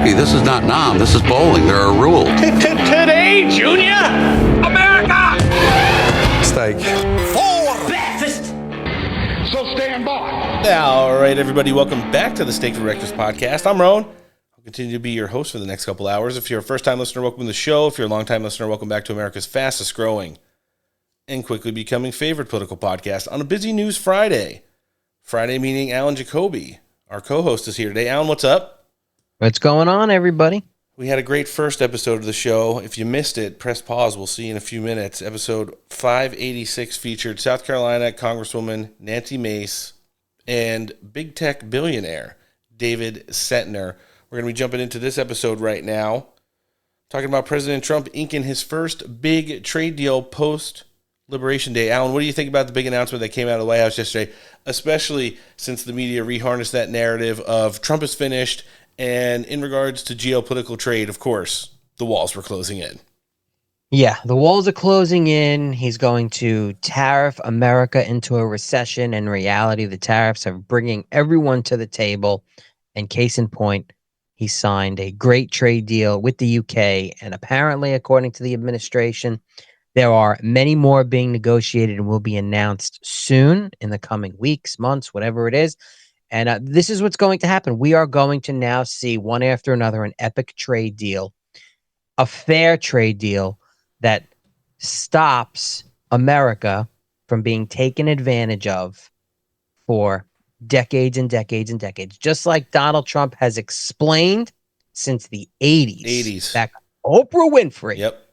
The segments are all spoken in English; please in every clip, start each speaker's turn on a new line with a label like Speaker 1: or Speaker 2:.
Speaker 1: Hey, this is not Nam. This is bowling. There are rules.
Speaker 2: Today, Junior! America!
Speaker 3: Steak.
Speaker 2: For breakfast! So stand by.
Speaker 3: All right, everybody, welcome back to the Steak for Breakfast podcast. I'm Roan. I'll continue to be your host for the next couple hours. If you're a first-time listener, welcome to the show. If you're a long-time listener, welcome back to America's fastest-growing and quickly becoming favorite political podcast on a busy news Friday. Friday meaning Alan Jacoby, our co-host, is here today. Alan, what's up?
Speaker 4: What's going on, everybody?
Speaker 3: We had a great first episode of the show. If you missed it, press pause. We'll see you in a few minutes. Episode 586 featured South Carolina Congresswoman Nancy Mace and big tech billionaire David Setner. We're going to be jumping into this episode right now, talking about President Trump inking his first big trade deal post-Liberation Day. Alan, what do you think about the big announcement that came out of the White House yesterday, especially since the media reharnessed that narrative of Trump is finished, and in regards to geopolitical trade, of course, the walls were closing in.
Speaker 4: Yeah, the walls are closing in. He's going to tariff America into a recession. In reality, the tariffs are bringing everyone to the table. And case in point, he signed a great trade deal with the UK. And apparently, according to the administration, there are many more being negotiated and will be announced soon in the coming weeks, months, whatever it is. And this is what's going to happen. We are going to now see one after another an epic trade deal, a fair trade deal that stops America from being taken advantage of for decades and decades and decades. Just like Donald Trump has explained since the 80s. Back Oprah Winfrey.
Speaker 3: Yep.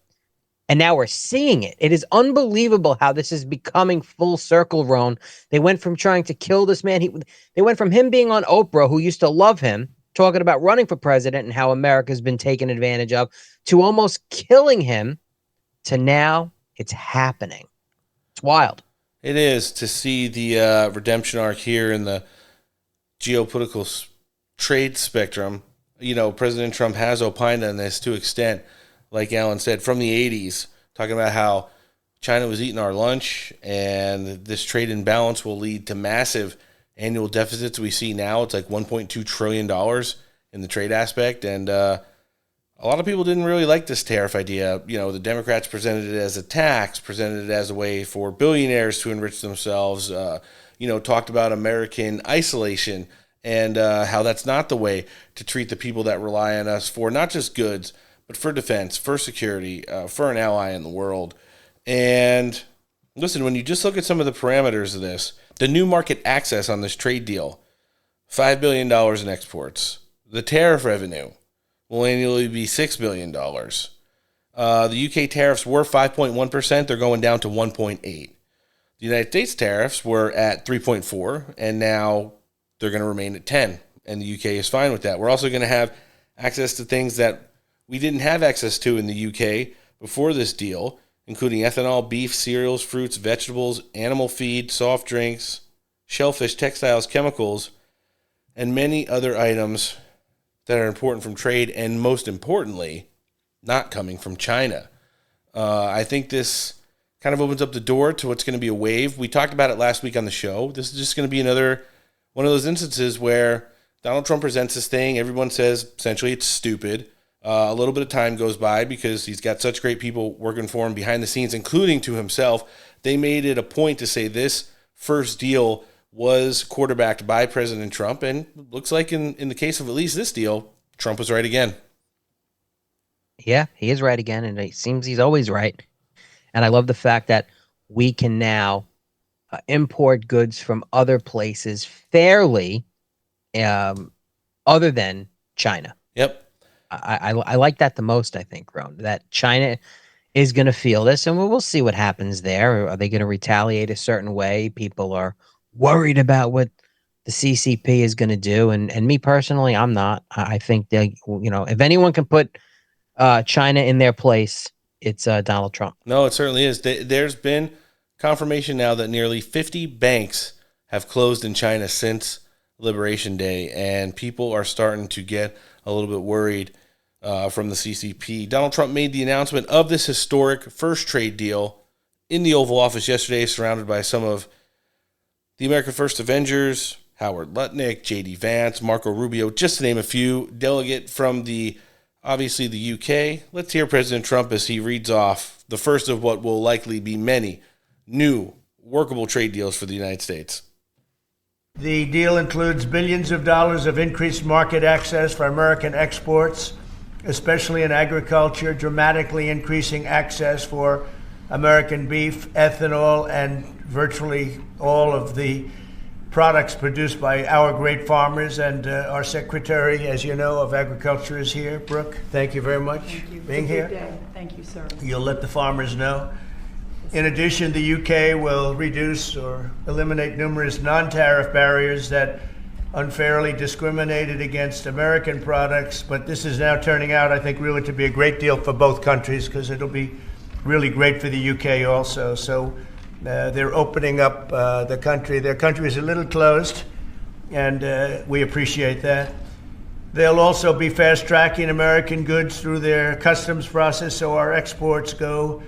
Speaker 4: And now we're seeing it. It is unbelievable how this is becoming full circle, Roan. They went from trying to kill this man. They went from him being on Oprah, who used to love him, talking about running for president and how America's been taken advantage of, to almost killing him, to now it's happening. It's wild.
Speaker 3: It is to see the redemption arc here in the geopolitical trade spectrum. You know, President Trump has opined on this to extent, like Alan said, from the 80s, talking about how China was eating our lunch and this trade imbalance will lead to massive annual deficits we see now. It's like $1.2 trillion in the trade aspect. And a lot of people didn't really like this tariff idea. You know, the Democrats presented it as a tax, presented it as a way for billionaires to enrich themselves, talked about American isolation and how that's not the way to treat the people that rely on us for not just goods, but for defense, for security, for an ally in the world. And listen, when you just look at some of the parameters of this, the new market access on this trade deal, $5 billion in exports. The tariff revenue will annually be $6 billion. The UK tariffs were 5.1%. They're going down to 1.8%. The United States tariffs were at 3.4%, and now they're going to remain at 10%. And the UK is fine with that. We're also going to have access to things that we didn't have access to in the UK before this deal, including ethanol, beef, cereals, fruits, vegetables, animal feed, soft drinks, shellfish, textiles, chemicals, and many other items that are important from trade, and most importantly, not coming from China. I think this kind of opens up the door to what's going to be a wave. We talked about it last week on the show. This is just going to be another one of those instances where Donald Trump presents this thing. Everyone says essentially it's stupid. A little bit of time goes by because he's got such great people working for him behind the scenes, including to himself. They made it a point to say this first deal was quarterbacked by President Trump, and looks like in the case of at least this deal, Trump was right again.
Speaker 4: Yeah, he is right again, and it seems he's always right. And I love the fact that we can now import goods from other places fairly, other than China.
Speaker 3: Yep.
Speaker 4: I like that the most, I think, Ron, that China is going to feel this, and we'll see what happens there. Are they going to retaliate a certain way? People are worried about what the CCP is going to do, and me personally, I'm not. I think if anyone can put China in their place, it's Donald Trump.
Speaker 3: No, it certainly is. There's been confirmation now that nearly 50 banks have closed in China since Liberation Day, and people are starting to get a little bit worried from the CCP. Donald Trump made the announcement of this historic first trade deal in the Oval Office yesterday, surrounded by some of the America First Avengers, Howard Lutnick, J.D. Vance, Marco Rubio, just to name a few. Delegate from obviously the UK. Let's hear President Trump as he reads off the first of what will likely be many new workable trade deals for the United States.
Speaker 5: The deal includes billions of dollars of increased market access for American exports, especially in agriculture, dramatically increasing access for American beef, ethanol, and virtually all of the products produced by our great farmers. And our Secretary, as you know, of Agriculture is here. Brooke, thank you very much for being here.
Speaker 6: Day. Thank you, sir.
Speaker 5: You'll let the farmers know. In addition, the UK will reduce or eliminate numerous non-tariff barriers that unfairly discriminated against American products. But this is now turning out, I think, really to be a great deal for both countries, because it'll be really great for the UK also. So they're opening up the country. Their country is a little closed, and we appreciate that. They'll also be fast-tracking American goods through their customs process, so our exports go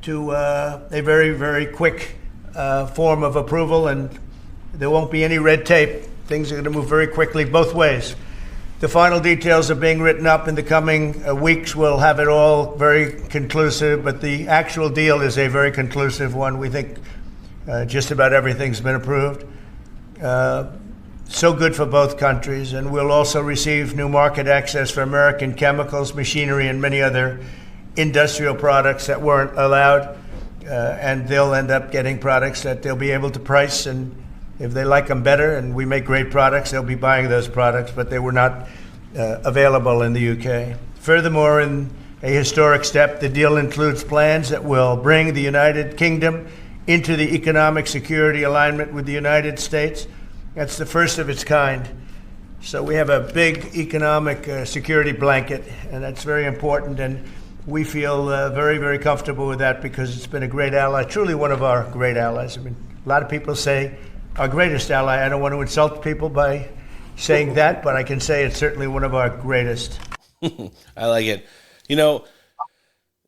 Speaker 5: to a very, very quick form of approval, and there won't be any red tape. Things are going to move very quickly both ways. The final details are being written up in the coming weeks. We'll have it all very conclusive, but the actual deal is a very conclusive one. We think just about everything's been approved. So good for both countries, and we'll also receive new market access for American chemicals, machinery, and many other industrial products that weren't allowed, and they'll end up getting products that they'll be able to price, and if they like them better and we make great products, they'll be buying those products, but they were not available in the UK. Furthermore, in a historic step, the deal includes plans that will bring the United Kingdom into the economic security alignment with the United States. That's the first of its kind. So we have a big economic security blanket, and that's very important, and we feel very, very comfortable with that because it's been a great ally, truly one of our great allies. I mean, a lot of people say our greatest ally. I don't want to insult people by saying that, but I can say it's certainly one of our greatest.
Speaker 3: I like it. You know,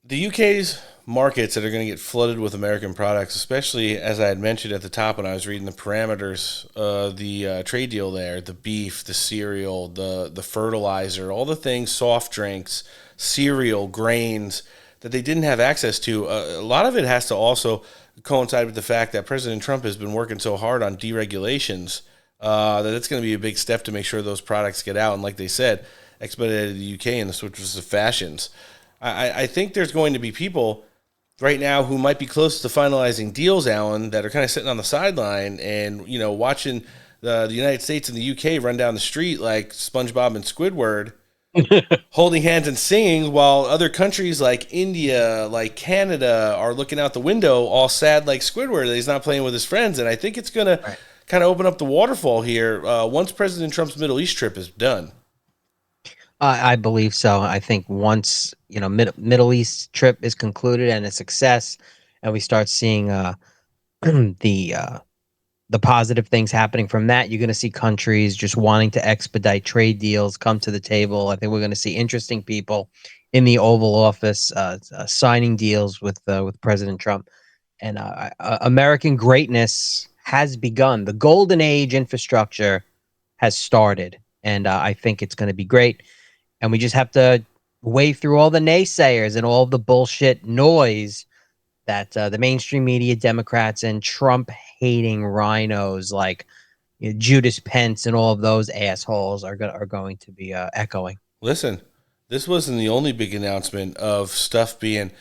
Speaker 3: the UK's markets that are going to get flooded with American products, especially as I had mentioned at the top when I was reading the parameters, the trade deal there, the beef, the cereal, the fertilizer, all the things, soft drinks, cereal, grains that they didn't have access to. A lot of it has to also coincide with the fact that President Trump has been working so hard on deregulations that it's going to be a big step to make sure those products get out. And like they said, expedited the UK in the switches of fashions. I think there's going to be people right now who might be close to finalizing deals, Alan, that are kind of sitting on the sideline and, you know, watching the United States and the UK run down the street like SpongeBob and Squidward, holding hands and singing, while other countries like India, like Canada, are looking out the window all sad like Squidward that he's not playing with his friends. And I think it's going to kind of open up the waterfall here once President Trump's Middle East trip is done.
Speaker 4: I believe so. I think once, you know, Middle East trip is concluded and a success, and we start seeing the positive things happening from that, you're going to see countries just wanting to expedite trade deals come to the table. I think we're going to see interesting people in the Oval Office signing deals with President Trump. And American greatness has begun. The golden age infrastructure has started, and I think it's going to be great. And we just have to wade through all the naysayers and all the bullshit noise that the mainstream media, Democrats, and Trump-hating rhinos like Judas Pence and all of those assholes are going to be echoing.
Speaker 3: Listen, this wasn't the only big announcement of stuff being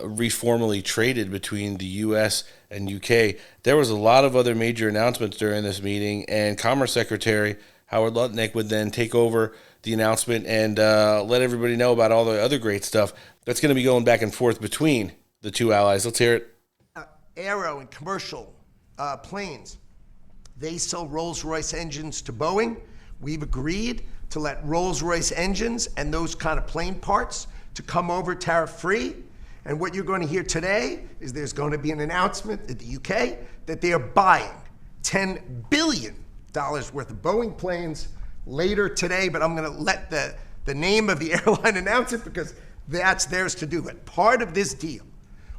Speaker 3: reformally traded between the U.S. and UK. There was a lot of other major announcements during this meeting, and Commerce Secretary Howard Lutnick would then take over the announcement and let everybody know about all the other great stuff that's going to be going back and forth between the two allies. Let's hear it.
Speaker 7: Aero and commercial planes, they sell Rolls-Royce engines to Boeing. We've agreed to let Rolls-Royce engines and those kind of plane parts to come over tariff-free. And what you're going to hear today is there's going to be an announcement at the UK that they are buying $10 billion worth of Boeing planes later today, but I'm going to let the name of the airline announce it because that's theirs to do it. Part of this deal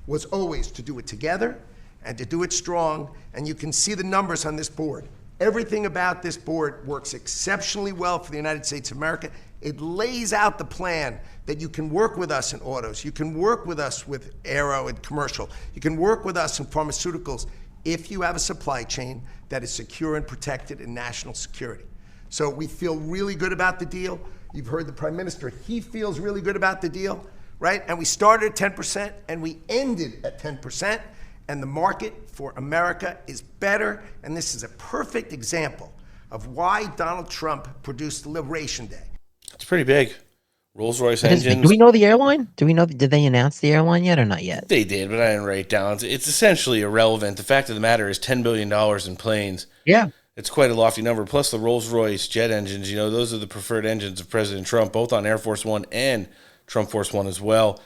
Speaker 7: was always to do it together and to do it strong, and you can see the numbers on this board. Everything about this board works exceptionally well for the United States of America. It lays out the plan that you can work with us in autos, you can work with us with aero and commercial, you can work with us in pharmaceuticals if you have a supply chain that is secure and protected in national security. So we feel really good about the deal. You've heard the Prime Minister, he feels really good about the deal, right? And we started at 10% and we ended at 10%. And the market for America is better. And this is a perfect example of why Donald Trump produced Liberation Day.
Speaker 3: It's pretty big. Rolls-Royce engines.
Speaker 4: Do we know the airline? Did they announce the airline yet or not yet?
Speaker 3: They did, but I didn't write it down. It's essentially irrelevant. The fact of the matter is $10 billion in planes.
Speaker 4: Yeah.
Speaker 3: It's quite a lofty number. Plus the Rolls-Royce jet engines, those are the preferred engines of President Trump, both on Air Force One and Trump Force One as well.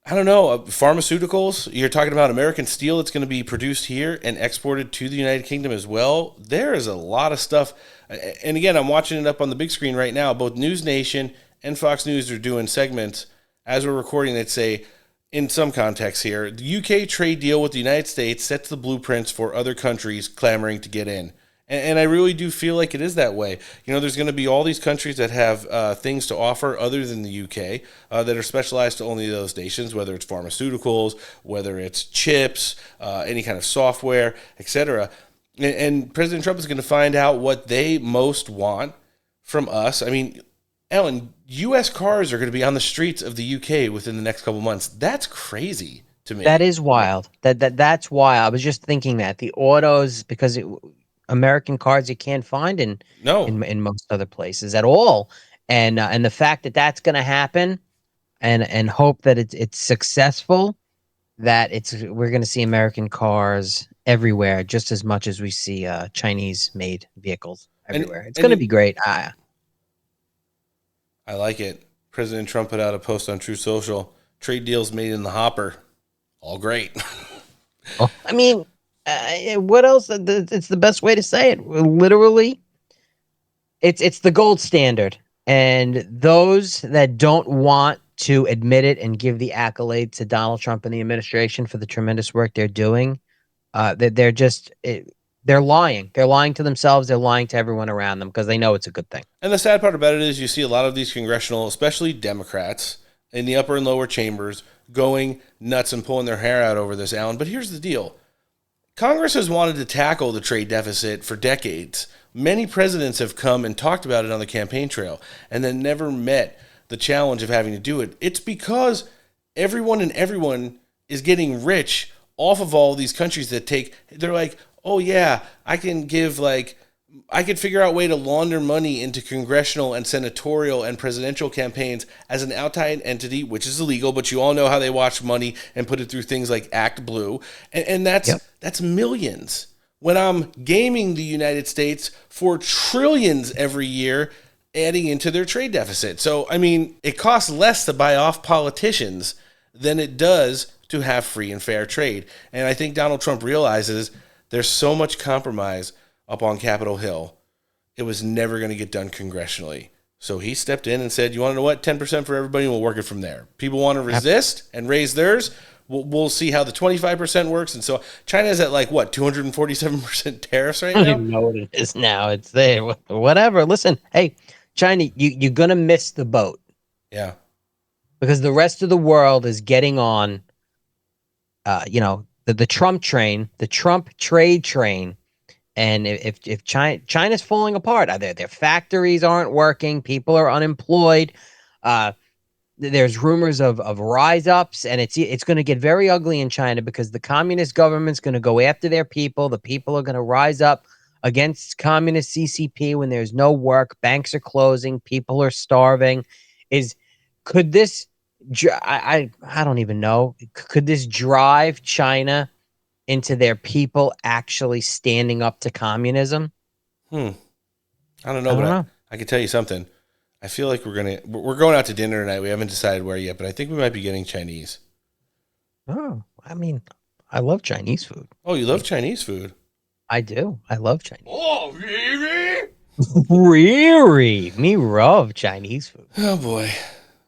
Speaker 3: I don't know. Pharmaceuticals, you're talking about American steel that's going to be produced here and exported to the United Kingdom as well. There is a lot of stuff. And again, I'm watching it up on the big screen right now. Both News Nation and Fox News are doing segments as we're recording that say, in some context here, the UK trade deal with the United States sets the blueprints for other countries clamoring to get in. And I really do feel like it is that way. There's going to be all these countries that have things to offer other than the UK that are specialized to only those nations, whether it's pharmaceuticals, whether it's chips, any kind of software, etc. And President Trump is going to find out what they most want from us. I mean, Ellen, U.S. cars are going to be on the streets of the UK within the next couple months. That's crazy to me.
Speaker 4: That is wild. That's wild. I was just thinking that the autos, because American cars you can't find in most other places at all, and the fact that that's going to happen, and hope that it's successful, that we're going to see American cars everywhere just as much as we see Chinese made vehicles everywhere. It's going to be great.
Speaker 3: I like it. President Trump put out a post on True Social. Trade deals made in the hopper. All great.
Speaker 4: I mean, what else? It's the best way to say it. Literally, it's the gold standard. And those that don't want to admit it and give the accolade to Donald Trump and the administration for the tremendous work they're doing, they're lying. They're lying to themselves. They're lying to everyone around them because they know it's a good thing.
Speaker 3: And the sad part about it is you see a lot of these congressional, especially Democrats, in the upper and lower chambers going nuts and pulling their hair out over this, Alan. But here's the deal. Congress has wanted to tackle the trade deficit for decades. Many presidents have come and talked about it on the campaign trail and then never met the challenge of having to do it. It's because everyone is getting rich off of all these countries they're like, oh yeah, I can figure out a way to launder money into congressional and senatorial and presidential campaigns as an outside entity, which is illegal, but you all know how they watch money and put it through things like Act Blue. And that's millions. When I'm gaming the United States for trillions every year, adding into their trade deficit. So, I mean, it costs less to buy off politicians than it does to have free and fair trade. And I think Donald Trump realizes there's so much compromise up on Capitol Hill. It was never going to get done congressionally. So he stepped in and said, you want to know what? 10% for everybody, and we'll work it from there. People want to resist and raise theirs. We'll see how the 25% works. And so China's at 247% tariffs right now?
Speaker 4: I don't even know what it is now. It's there. Whatever. Listen, hey, China, you're going to miss the boat.
Speaker 3: Yeah.
Speaker 4: Because the rest of the world is getting on, the Trump train, the Trump trade train. And if China's falling apart, their factories aren't working, people are unemployed, there's rumors of rise ups, and it's going to get very ugly in China because the communist government's going to go after their people. The people are going to rise up against communist CCP when there's no work, banks are closing, people are starving. Could this? I don't even know. Could this drive China into their people actually standing up to communism?
Speaker 3: I don't know. I can tell you something. I feel like we're going out to dinner tonight. We haven't decided where yet, but I think we might be getting Chinese.
Speaker 4: Oh, I mean, I love Chinese food.
Speaker 3: Oh, you love Chinese food?
Speaker 4: I do. I love Chinese.
Speaker 2: Oh, really?
Speaker 4: Really? Me love Chinese food.
Speaker 3: Oh boy.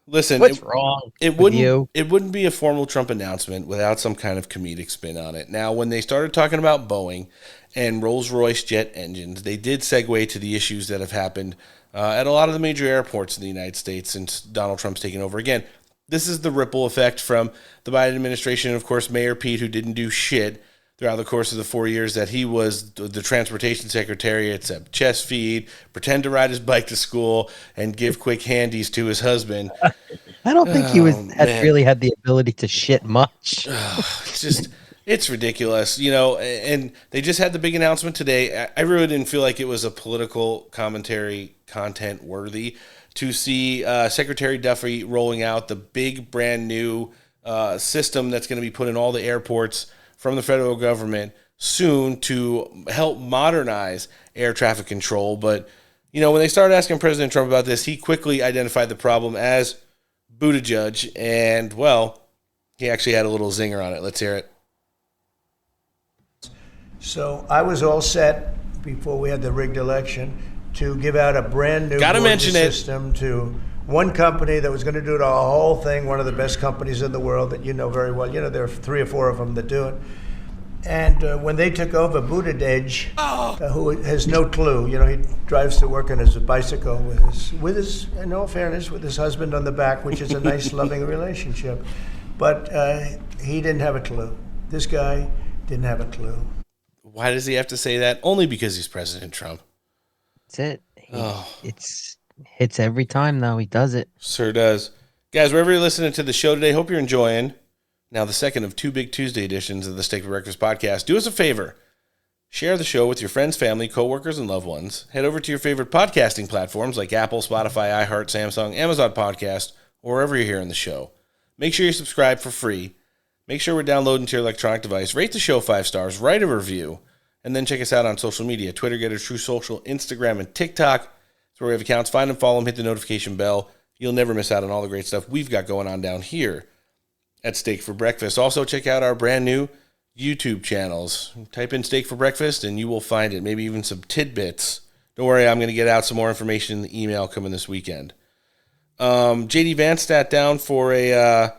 Speaker 3: Listen,
Speaker 4: what's wrong with you?
Speaker 3: It wouldn't be a formal Trump announcement without some kind of comedic spin on it. Now, when they started talking about Boeing and Rolls-Royce jet engines, they did segue to the issues that have happened at a lot of the major airports in the United States since Donald Trump's taken over. Again, this is the ripple effect from the Biden administration, and of course, Mayor Pete, who didn't do shit throughout the course of the 4 years that he was the transportation secretary, except chest feed, pretend to ride his bike to school, and give quick handies to his husband.
Speaker 4: I don't think he really had the ability to shit much.
Speaker 3: It's ridiculous, and they just had the big announcement today. I really didn't feel like it was a political commentary content worthy to see Secretary Duffy rolling out the big brand new system that's going to be put in all the airports from the federal government soon to help modernize air traffic control. But, when they started asking President Trump about this, he quickly identified the problem as Buttigieg, and, well, he actually had a little zinger on it. Let's hear it.
Speaker 5: So I was all set before we had the rigged election to give out a brand new system to one company that was going to do the whole thing, one of the best companies in the world that you know very well. There are 3 or 4 of them that do it. And when they took over, Buttigieg, who has no clue, he drives to work on his bicycle with his, in all fairness, with his husband on the back, which is a nice, loving relationship. But he didn't have a clue. This guy didn't have a clue.
Speaker 3: Why does he have to say that? Only because he's President Trump.
Speaker 4: That's it. It's hits every time, though. He does it.
Speaker 3: Sure does. Guys, wherever you're listening to the show today, hope you're enjoying. Now, the second of 2 Big Tuesday editions of the Steak for Breakfast podcast. Do us a favor. Share the show with your friends, family, coworkers, and loved ones. Head over to your favorite podcasting platforms like Apple, Spotify, iHeart, Samsung, Amazon Podcast, or wherever you're hearing the show. Make sure you subscribe for free. Make sure we're downloading to your electronic device. Rate the show 5 stars. Write a review. And then check us out on social media. Twitter, Getter, True Social, Instagram, and TikTok. That's where we have accounts. Find them, follow them, hit the notification bell. You'll never miss out on all the great stuff we've got going on down here at Steak for Breakfast. Also, check out our brand new YouTube channels. Type in Steak for Breakfast, and you will find it. Maybe even some tidbits. Don't worry, I'm going to get out some more information in the email coming this weekend. JD Vance sat down for a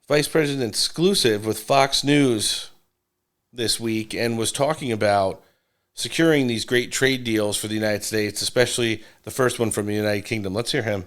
Speaker 3: Vice President exclusive with Fox News this week and was talking about securing these great trade deals for the United States, especially the first one from the United Kingdom. Let's hear him.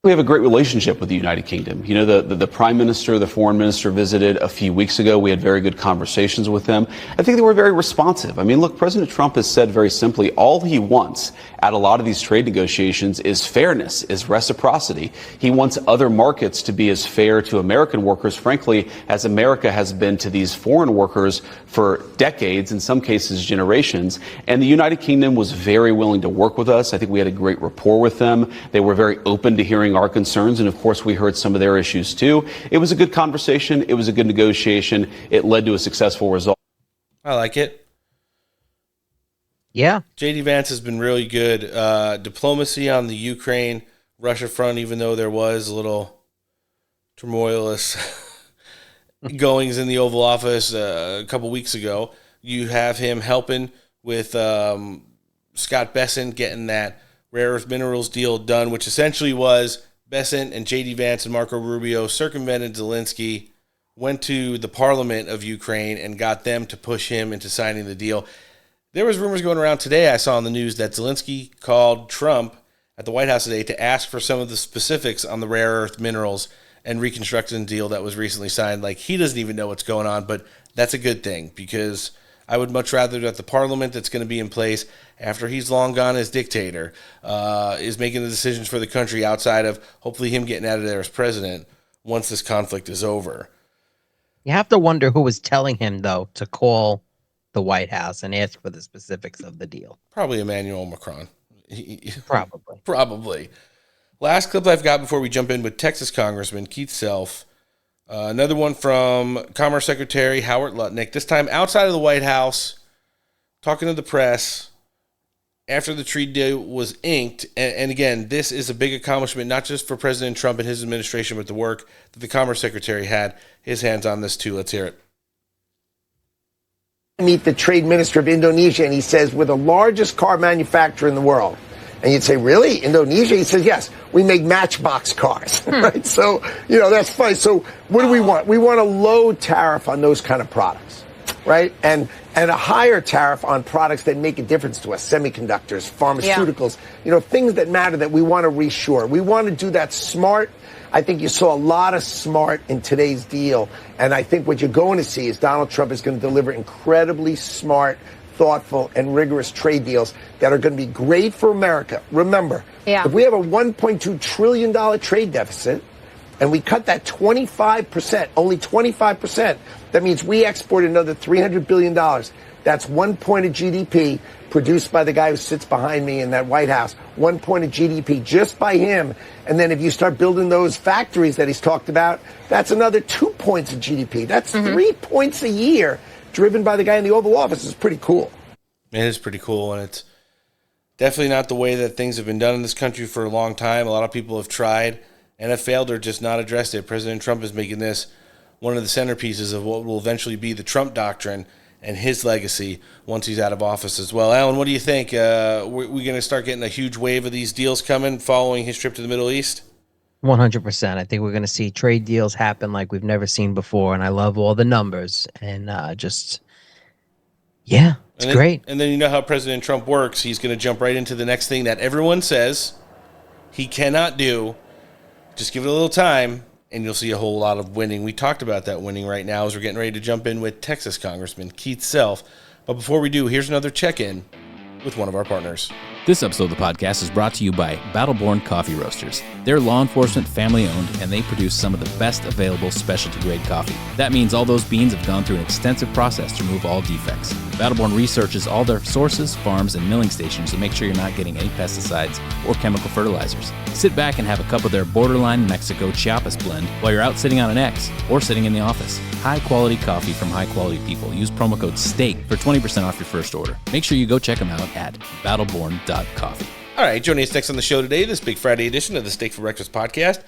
Speaker 6: We have a great relationship with the United Kingdom. The Prime Minister, the Foreign Minister visited a few weeks ago. We had very good conversations with them. I think they were very responsive. I mean, look, President Trump has said very simply, all he wants at a lot of these trade negotiations is fairness, is reciprocity. He wants other markets to be as fair to American workers, frankly, as America has been to these foreign workers for decades, in some cases generations. And the United Kingdom was very willing to work with us. I think we had a great rapport with them. They were very open to hearing our concerns, and of course we heard some of their issues too. It was a good conversation. It was a good negotiation. It led to a successful result.
Speaker 3: I like it.
Speaker 4: Yeah.
Speaker 3: JD Vance has been really good. Diplomacy on the Ukraine-Russia front, even though there was a little turmoilous goings in the Oval Office a couple weeks ago. You have him helping with Scott Bessent getting that rare earth minerals deal done, which essentially was Bessent and J.D. Vance and Marco Rubio circumvented Zelensky, went to the parliament of Ukraine, and got them to push him into signing the deal. There was rumors going around today, I saw on the news, that Zelensky called Trump at the White House today to ask for some of the specifics on the rare earth minerals and reconstruction deal that was recently signed. Like, he doesn't even know what's going on, but that's a good thing, because I would much rather that the parliament that's going to be in place after he's long gone as dictator is making the decisions for the country outside of hopefully him getting out of there as president once this conflict is over.
Speaker 4: You have to wonder who was telling him, though, to call the White House and ask for the specifics of the deal.
Speaker 3: Probably Emmanuel Macron.
Speaker 4: Probably.
Speaker 3: Last clip I've got before we jump in with Texas Congressman Keith Self. Another one from Commerce Secretary Howard Lutnick, this time outside of the White House, talking to the press after the trade deal was inked. And again, this is a big accomplishment, not just for President Trump and his administration, but the work that the Commerce Secretary had his hands on this too. Let's hear it.
Speaker 8: Meet the trade minister of Indonesia, and he says, we're the largest car manufacturer in the world. And you'd say, really? Indonesia? He says, yes, we make Matchbox cars. Right? So, that's funny. So what do we want? We want a low tariff on those kind of products. right? And a higher tariff on products that make a difference to us, semiconductors, pharmaceuticals, things that matter that we want to reshore. We want to do that smart. I think you saw a lot of smart in today's deal. And I think what you're going to see is Donald Trump is going to deliver incredibly smart, thoughtful, and rigorous trade deals that are going to be great for America. Remember, if we have a $1.2 trillion trade deficit and we cut that 25%, only 25%, that means we export another $300 billion. That's 1 point of GDP produced by the guy who sits behind me in that White House. 1 point of GDP just by him. And then if you start building those factories that he's talked about, that's another 2 points of GDP. That's 3 points a year driven by the guy in the Oval Office. It's pretty cool.
Speaker 3: It is pretty cool, and it's definitely not the way that things have been done in this country for a long time. A lot of people have tried and have failed or just not addressed it. President Trump is making this one of the centerpieces of what will eventually be the Trump doctrine and his legacy once he's out of office as well. Alan, what do you think? We're going to start getting a huge wave of these deals coming following his trip to the Middle East?
Speaker 4: 100%. I think we're going to see trade deals happen like we've never seen before, and I love all the numbers. And it's great.
Speaker 3: And then you know how President Trump works. He's going to jump right into the next thing that everyone says he cannot do. Just give it a little time, and you'll see a whole lot of winning. We talked about that winning right now as we're getting ready to jump in with Texas Congressman Keith Self. But before we do, here's another check-in with one of our partners.
Speaker 9: This episode of the podcast is brought to you by Battleborn Coffee Roasters. They're law enforcement, family-owned, and they produce some of the best available specialty-grade coffee. That means all those beans have gone through an extensive process to remove all defects. Battleborn researches all their sources, farms, and milling stations to make sure you're not getting any pesticides or chemical fertilizers. Sit back and have a cup of their borderline Mexico Chiapas blend while you're out sitting on an X or sitting in the office. High-quality coffee from high-quality people. Use promo code STEAK for 20% off your first order. Make sure you go check them out at battleborn.coffee.
Speaker 3: All right, joining us next on the show today, this big Friday edition of the Steak for Breakfast podcast.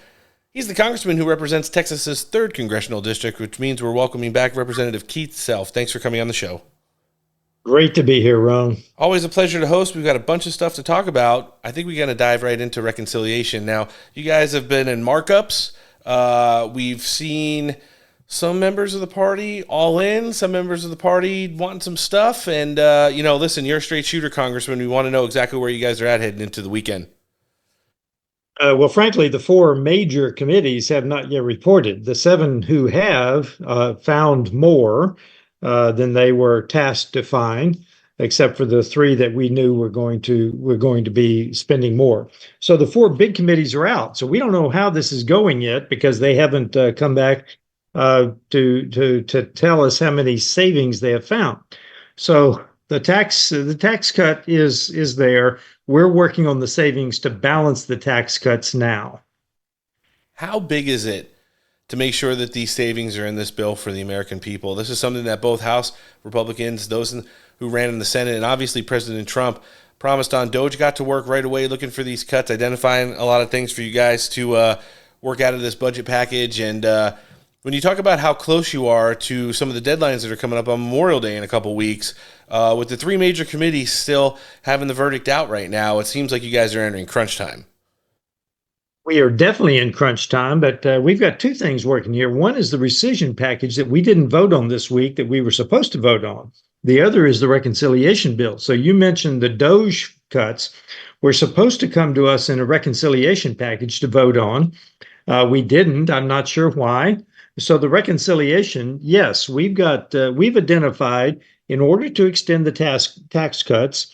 Speaker 3: He's the congressman who represents Texas's 3rd congressional district, which means we're welcoming back Representative Keith Self. Thanks for coming on the show.
Speaker 10: Great to be here, Ron.
Speaker 3: Always a pleasure to host. We've got a bunch of stuff to talk about. I think we're going to dive right into reconciliation. Now, you guys have been in markups. We've seen some members of the party all in, some members of the party wanting some stuff. And, listen, you're a straight shooter, Congressman. We want to know exactly where you guys are at heading into the weekend.
Speaker 10: Well, frankly, the 4 major committees have not yet reported. The 7 who have found more than they were tasked to find, except for the 3 that we knew were going to be spending more. So the 4 big committees are out. So we don't know how this is going yet because they haven't come back to tell us how many savings they have found. So the tax cut is there. We're working on the savings to balance the tax cuts now.
Speaker 3: How big is it to make sure that these savings are in this bill for the American people? This is something that both House Republicans, those who ran in the Senate, and obviously President Trump promised on. Doge got to work right away looking for these cuts, identifying a lot of things for you guys to work out of this budget package. And when you talk about how close you are to some of the deadlines that are coming up on Memorial Day in a couple weeks, with the 3 major committees still having the verdict out right now, it seems like you guys are entering crunch time.
Speaker 10: We are definitely in crunch time, but we've got 2 things working here. One is the rescission package that we didn't vote on this week that we were supposed to vote on. The other is the reconciliation bill. So you mentioned the Doge cuts were supposed to come to us in a reconciliation package to vote on. We didn't. I'm not sure why. So the reconciliation, yes, we've identified in order to extend the tax cuts,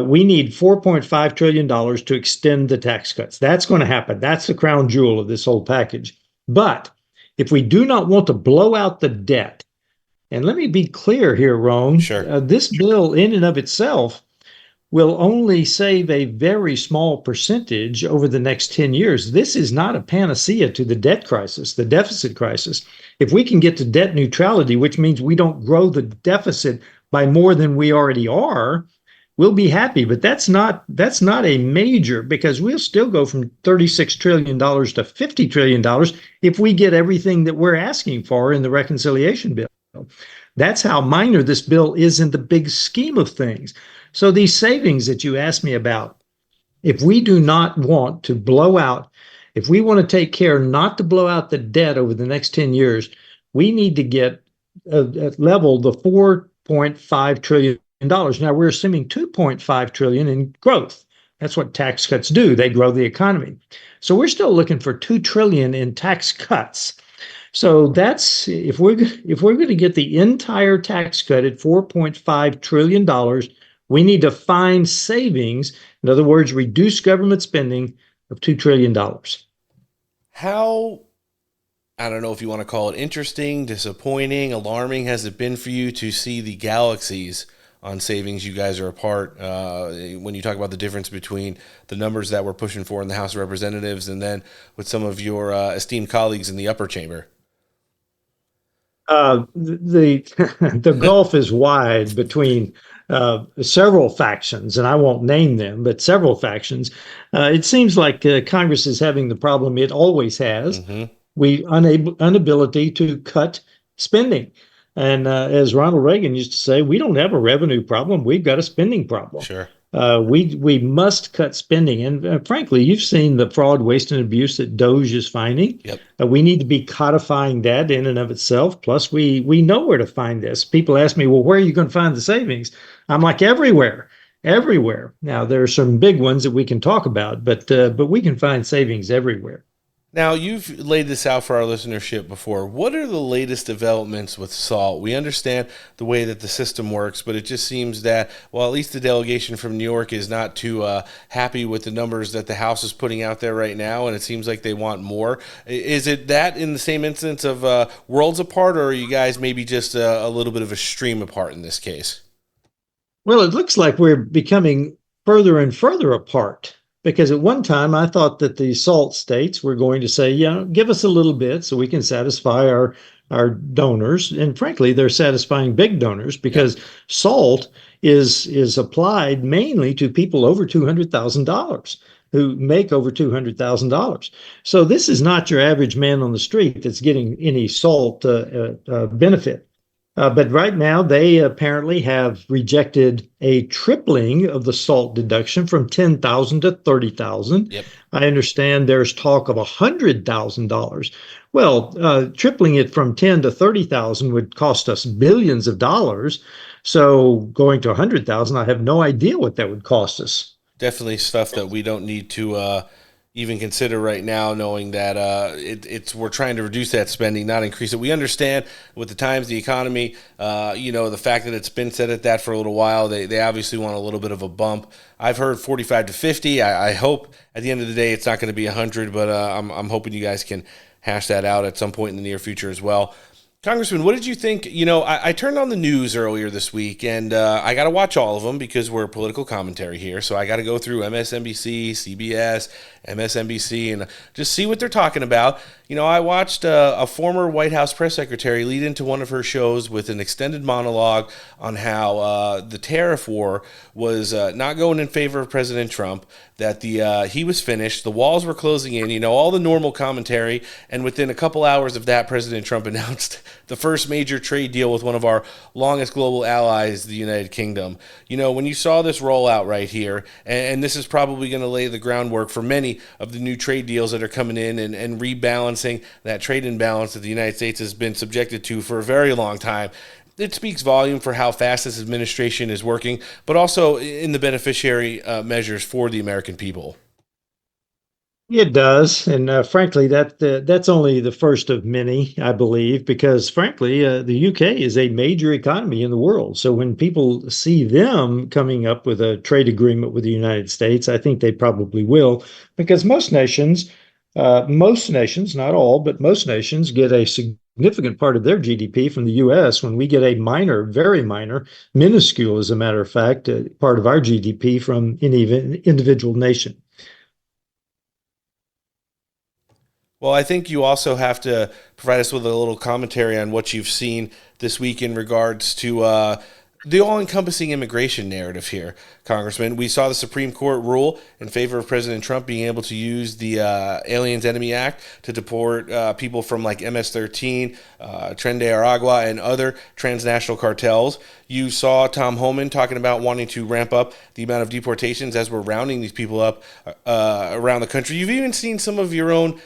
Speaker 10: we need $4.5 trillion to extend the tax cuts. That's going to happen. That's the crown jewel of this whole package. But if we do not want to blow out the debt, and let me be clear here, Ron,
Speaker 3: sure.
Speaker 10: This bill in and of itself will only save a very small percentage over the next 10 years. This is not a panacea to the debt crisis, the deficit crisis. If we can get to debt neutrality, which means we don't grow the deficit by more than we already are, we'll be happy. But that's not a major, because we'll still go from $36 trillion to $50 trillion if we get everything that we're asking for in the reconciliation bill. That's how minor this bill is in the big scheme of things. So these savings that you asked me about, if we do not want to blow out, if we want to take care not to blow out the debt over the next 10 years, we need to get level the $4.5 trillion. Now we're assuming 2.5 trillion in growth. That's what tax cuts do. They grow the economy. So we're still looking for 2 trillion in tax cuts. So that's if we're going to get the entire tax cut at $4.5 trillion, we need to find savings. In other words, reduce government spending of $2 trillion.
Speaker 3: How, I don't know if you want to call it interesting, disappointing, alarming, has it been for you to see the galaxies on savings you guys are apart when you talk about the difference between the numbers that we're pushing for in the House of Representatives and then with some of your esteemed colleagues in the upper chamber?
Speaker 10: The the gulf is wide between several factions, and I won't name them, but several factions. It seems like Congress is having the problem it always has.
Speaker 3: Mm-hmm.
Speaker 10: Inability to cut spending. And as Ronald Reagan used to say, we don't have a revenue problem. We've got a spending problem.
Speaker 3: Sure.
Speaker 10: We must cut spending. And frankly, you've seen the fraud, waste, and abuse that DOGE is finding.
Speaker 3: Yep.
Speaker 10: We need to be codifying that in and of itself. Plus, we know where to find this. People ask me, well, where are you going to find the savings? I'm like, everywhere. Everywhere. Now, there are some big ones that we can talk about, but we can find savings everywhere.
Speaker 3: Now, you've laid this out for our listenership before. What are the latest developments with SALT? We understand the way that the system works, but it just seems that, well, at least the delegation from New York is not too happy with the numbers that the House is putting out there right now, and it seems like they want more. Is it that in the same instance of worlds apart, or are you guys maybe just a little bit of a stream apart in this case?
Speaker 10: Well, it looks like we're becoming further and further apart. Because at one time I thought that the SALT states were going to say, give us a little bit so we can satisfy our donors. And frankly, they're satisfying big donors because SALT is applied mainly to people over $200,000 who make over $200,000. So this is not your average man on the street that's getting any SALT benefit. But right now, they apparently have rejected a tripling of the SALT deduction from $10,000 to $30,000.
Speaker 3: Yep.
Speaker 10: I understand there's talk of $100,000. Well, tripling it from 10 to 30,000 would cost us billions of dollars. So going to 100,000, I have no idea what that would cost us.
Speaker 3: Definitely stuff that we don't need to even consider right now, knowing that we're trying to reduce that spending, not increase it. We understand with the times, the economy, the fact that it's been set at that for a little while, they obviously want a little bit of a bump. I've heard 45 to 50. I hope at the end of the day it's not going to be 100, but I'm hoping you guys can hash that out at some point in the near future as well. Congressman, what did you think? I turned on the news earlier this week, and I got to watch all of them because we're political commentary here. So I got to go through MSNBC, CBS, MSNBC, and just see what they're talking about. I watched a former White House press secretary lead into one of her shows with an extended monologue on how the tariff war was not going in favor of President Trump, that he was finished, the walls were closing in, all the normal commentary, and within a couple hours of that, President Trump announced the first major trade deal with one of our longest global allies, the United Kingdom. When you saw this roll out right here, and this is probably going to lay the groundwork for many of the new trade deals that are coming in and rebalancing that trade imbalance that the United States has been subjected to for a very long time. It speaks volume for how fast this administration is working, but also in the beneficiary measures for the American people.
Speaker 10: It does, and frankly, that's only the first of many, I believe, because frankly, the UK is a major economy in the world. So when people see them coming up with a trade agreement with the United States, I think they probably will, because most nations, not all, but most nations get a significant part of their GDP from the U.S. when we get a minor, very minor, minuscule, as a matter of fact, part of our GDP from any individual nation.
Speaker 3: Well, I think you also have to provide us with a little commentary on what you've seen this week in regards to the all-encompassing immigration narrative here, Congressman. We saw the Supreme Court rule in favor of President Trump being able to use the Aliens Enemy Act to deport people from like MS-13, Tren de Aragua, and other transnational cartels. You saw Tom Homan talking about wanting to ramp up the amount of deportations as we're rounding these people up around the country. You've even seen some of your own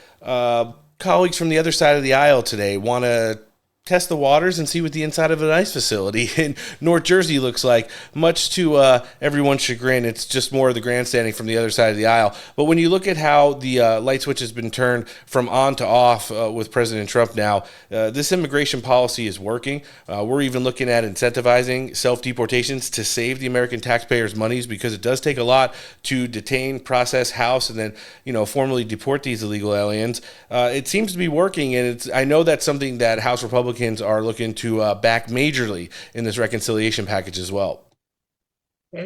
Speaker 3: colleagues from the other side of the aisle today want to test the waters and see what the inside of an ice facility in North Jersey looks like. Much to everyone's chagrin, it's just more of the grandstanding from the other side of the aisle. But when you look at how the light switch has been turned from on to off with President Trump now, this immigration policy is working. We're even looking at incentivizing self-deportations to save the American taxpayers' monies, because it does take a lot to detain, process, house, and then formally deport these illegal aliens. It seems to be working, and I know that's something that House Republicans are looking to back majorly in this reconciliation package as well.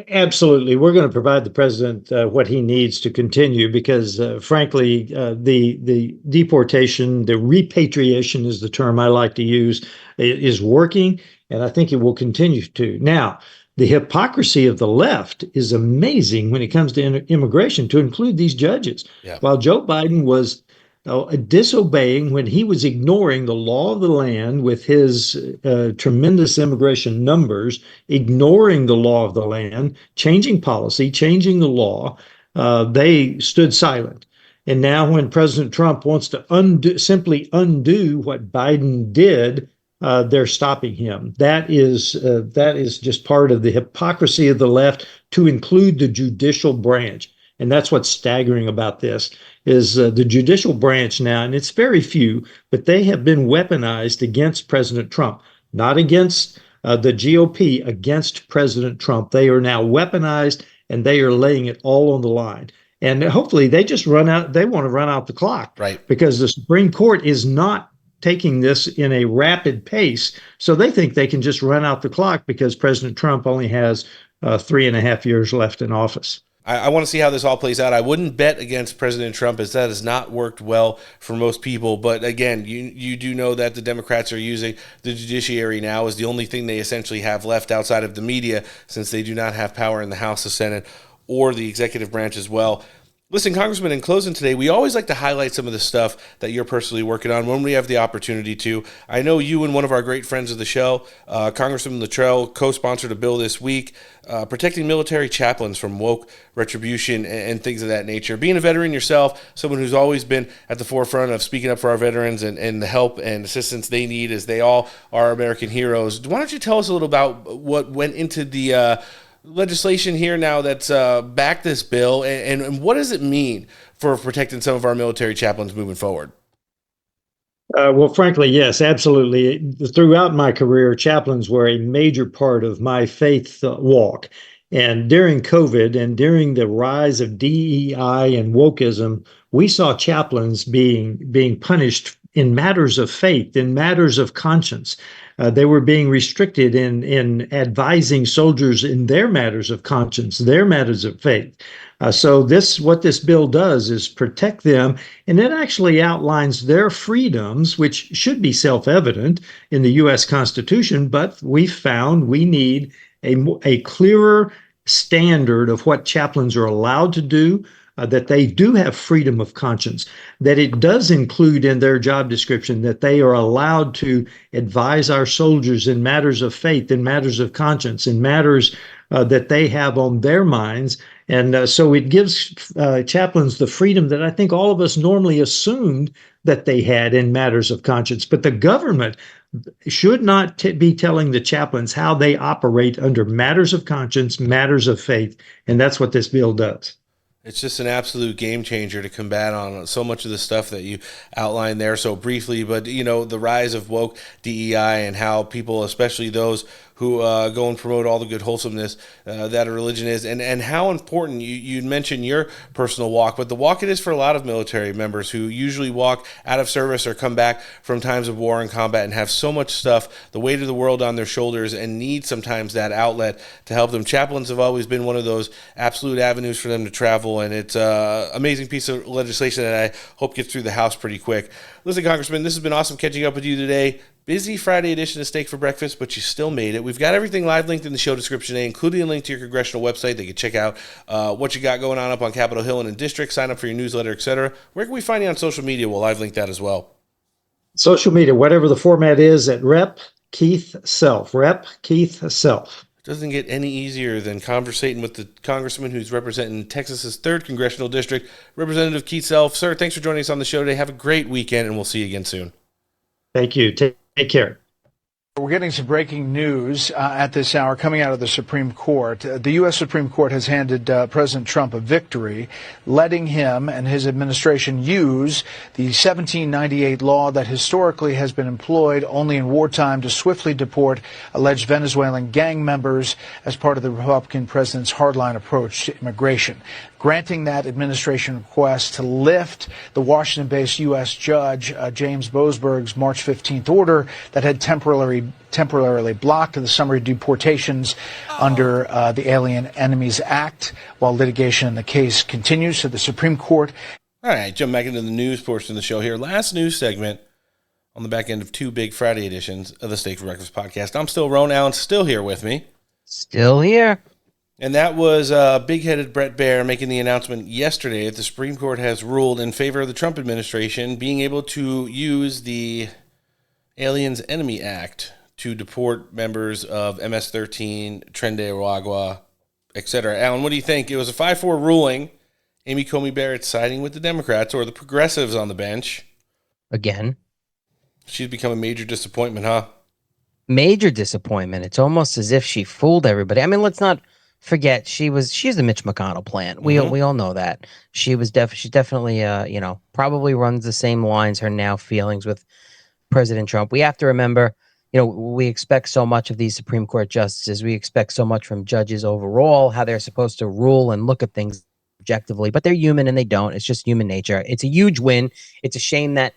Speaker 10: Absolutely. We're going to provide the president what he needs to continue, because frankly, the deportation, the repatriation is the term I like to use, is working, and I think it will continue to. Now, the hypocrisy of the left is amazing when it comes to immigration, to include these judges.
Speaker 3: Yeah.
Speaker 10: While Joe Biden was disobeying, when he was ignoring the law of the land with his tremendous immigration numbers, ignoring the law of the land, changing policy, changing the law, they stood silent. And now when President Trump wants to simply undo what Biden did, they're stopping him. That is just part of the hypocrisy of the left, to include the judicial branch. And that's what's staggering about this, is the judicial branch now, and it's very few, but they have been weaponized against President Trump, not against the GOP, against President Trump. They are now weaponized, and they are laying it all on the line. And hopefully they just want to run out the clock.
Speaker 3: Right.
Speaker 10: Because the Supreme Court is not taking this in a rapid pace. So they think they can just run out the clock because President Trump only has 3.5 years left in office.
Speaker 3: I want to see how this all plays out. I wouldn't bet against President Trump, as that has not worked well for most people. But again, you do know that the Democrats are using the judiciary now as the only thing they essentially have left outside of the media, since they do not have power in the House, the Senate, or the executive branch as well. Listen, Congressman, in closing today, we always like to highlight some of the stuff that you're personally working on when we have the opportunity to. I know you and one of our great friends of the show, Congressman Luttrell, co-sponsored a bill this week protecting military chaplains from woke retribution and things of that nature. Being a veteran yourself, someone who's always been at the forefront of speaking up for our veterans and the help and assistance they need, as they all are American heroes. Why don't you tell us a little about what went into the legislation here now that's backed this bill, and what does it mean for protecting some of our military chaplains moving forward?
Speaker 10: Well, frankly, yes, absolutely. Throughout my career, chaplains were a major part of my faith walk. And during COVID and during the rise of DEI and wokeism, we saw chaplains being punished in matters of faith, in matters of conscience. They were being restricted in advising soldiers in their matters of conscience, their matters of faith. So what this bill does is protect them, and it actually outlines their freedoms, which should be self-evident in the U.S. Constitution, but we found we need a clearer standard of what chaplains are allowed to do, that they do have freedom of conscience, that it does include in their job description that they are allowed to advise our soldiers in matters of faith, in matters of conscience, in matters that they have on their minds. And so it gives chaplains the freedom that I think all of us normally assumed that they had in matters of conscience. But the government should not be telling the chaplains how they operate under matters of conscience, matters of faith. And that's what this bill does.
Speaker 3: It's just an absolute game changer to combat on so much of the stuff that you outlined there so briefly. But, the rise of woke DEI and how people, especially those who go and promote all the good wholesomeness that a religion is, and how important, you mentioned your personal walk, but the walk it is for a lot of military members who usually walk out of service or come back from times of war and combat and have so much stuff, the weight of the world on their shoulders, and need sometimes that outlet to help them. Chaplains have always been one of those absolute avenues for them to travel, and it's an amazing piece of legislation that I hope gets through the House pretty quick. Listen, Congressman, this has been awesome catching up with you today. Busy Friday edition of Steak for Breakfast, but you still made it. We've got everything live linked in the show description today, including a link to your congressional website. They can check out what you got going on up on Capitol Hill and in district, sign up for your newsletter, etc. Where can we find you on social media? We'll live link that as well.
Speaker 10: Social media, whatever the format is, at Rep. Keith Self. Rep. Keith Self.
Speaker 3: Doesn't get any easier than conversating with the congressman who's representing Texas's 3rd Congressional District, Representative Keith Self. Sir, thanks for joining us on the show today. Have a great weekend, and we'll see you again soon.
Speaker 10: Thank you. Take care.
Speaker 11: We're getting some breaking news at this hour coming out of the Supreme Court. The U.S. Supreme Court has handed President Trump a victory, letting him and his administration use the 1798 law that historically has been employed only in wartime to swiftly deport alleged Venezuelan gang members as part of the Republican president's hardline approach to immigration, granting that administration request to lift the Washington-based U.S. judge James Boasberg's March 15th order that had temporarily blocked the summary deportations under the Alien Enemies Act while litigation in the case continues. So the Supreme Court.
Speaker 3: All right, jump back into the news portion of the show here. Last news segment on the back end of two big Friday editions of the Steak for Breakfast podcast. I'm still Ron Allen, still here with me.
Speaker 4: Still here.
Speaker 3: And that was big-headed Brett Baer making the announcement yesterday that the Supreme Court has ruled in favor of the Trump administration being able to use the Aliens Enemy Act to deport members of MS-13, Tren de Aragua, etc. Alan, what do you think? It was a 5-4 ruling. Amy Coney Barrett siding with the Democrats or the progressives on the bench.
Speaker 4: Again.
Speaker 3: She's become a major disappointment, huh?
Speaker 4: Major disappointment. It's almost as if she fooled everybody. I mean, let's not forget she's the Mitch McConnell plant. We all know that. She's definitely probably runs the same lines, her now feelings with President Trump. We have to remember, we expect so much of these Supreme Court justices. We expect so much from judges overall, how they're supposed to rule and look at things objectively, but they're human and they don't. It's just human nature. It's a huge win. It's a shame that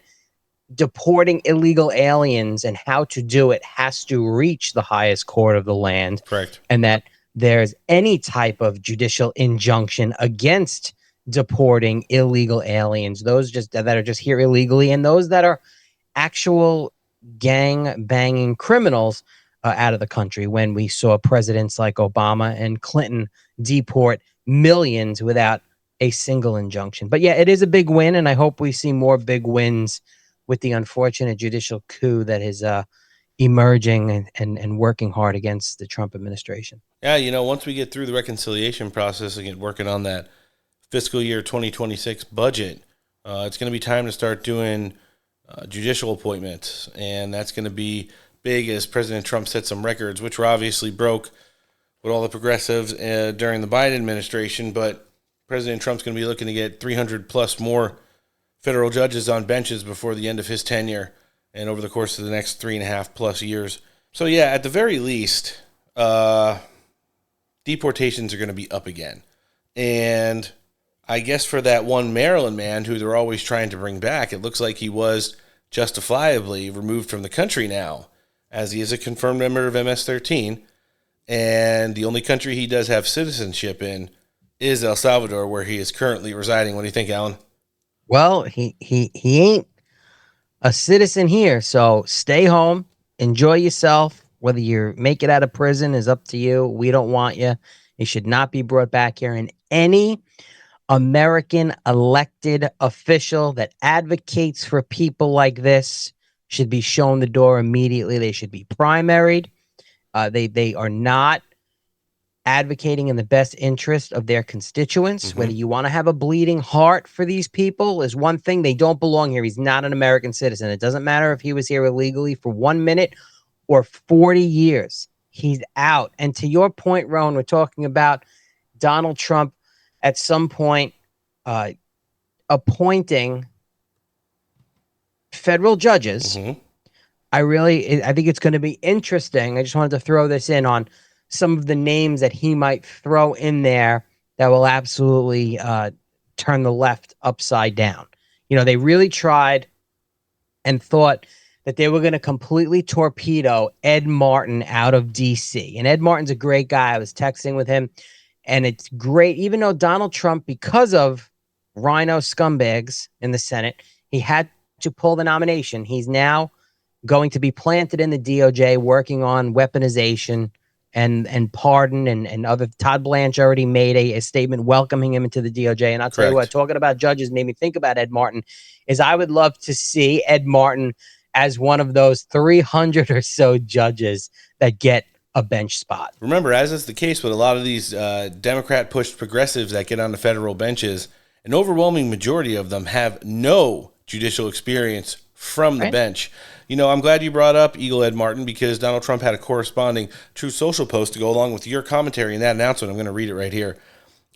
Speaker 4: deporting illegal aliens and how to do it has to reach the highest court of the land.
Speaker 3: Correct.
Speaker 4: And that there's any type of judicial injunction against deporting illegal aliens, those that are just here illegally, and those that are actual gang banging criminals out of the country, when we saw presidents like Obama and Clinton deport millions without a single injunction. But yeah, it is a big win, and I hope we see more big wins with the unfortunate judicial coup that is emerging and working hard against the Trump administration.
Speaker 3: Yeah, once we get through the reconciliation process and get working on that fiscal year 2026 budget, it's going to be time to start doing judicial appointments, and that's going to be big as President Trump set some records, which were obviously broke with all the progressives during the Biden administration, but President Trump's going to be looking to get 300 plus more federal judges on benches before the end of his tenure and over the course of the next 3.5 plus years. So yeah, at the very least, deportations are going to be up again. And I guess for that one Maryland man who they're always trying to bring back, it looks like he was justifiably removed from the country now, as he is a confirmed member of MS-13. And the only country he does have citizenship in is El Salvador, where he is currently residing. What do you think, Alan?
Speaker 4: Well, he ain't a citizen here, so stay home, enjoy yourself. Whether you make it out of prison is up to you. We don't want you. You should not be brought back here. And any American elected official that advocates for people like this should be shown the door immediately. They should be primaried. They are not advocating in the best interest of their constituents. Whether you want to have a bleeding heart for these people is one thing. They don't belong here. He's not an American citizen. It doesn't matter if he was here illegally for 1 minute or 40 years. He's out. And to your point, Rowan, we're talking about Donald Trump at some point appointing federal judges. I think it's going to be interesting. I just wanted to throw this in on some of the names that he might throw in there that will absolutely turn the left upside down. They really tried and thought that they were going to completely torpedo Ed Martin out of D.C. And Ed Martin's a great guy. I was texting with him, and it's great. Even though Donald Trump, because of rhino scumbags in the Senate, he had to pull the nomination. He's now going to be planted in the DOJ, working on weaponization and pardon and other. Todd Blanche already made a statement welcoming him into the DOJ. And I'll tell you what, talking about judges made me think about Ed Martin, is I would love to see Ed Martin as one of those 300 or so judges that get a bench spot.
Speaker 3: Remember, as is the case with a lot of these Democrat-pushed progressives that get on the federal benches, an overwhelming majority of them have no judicial experience from the bench. You know, I'm glad you brought up Eagle Ed Martin because Donald Trump had a corresponding Truth Social post to go along with your commentary in that announcement. I'm going to read it right here.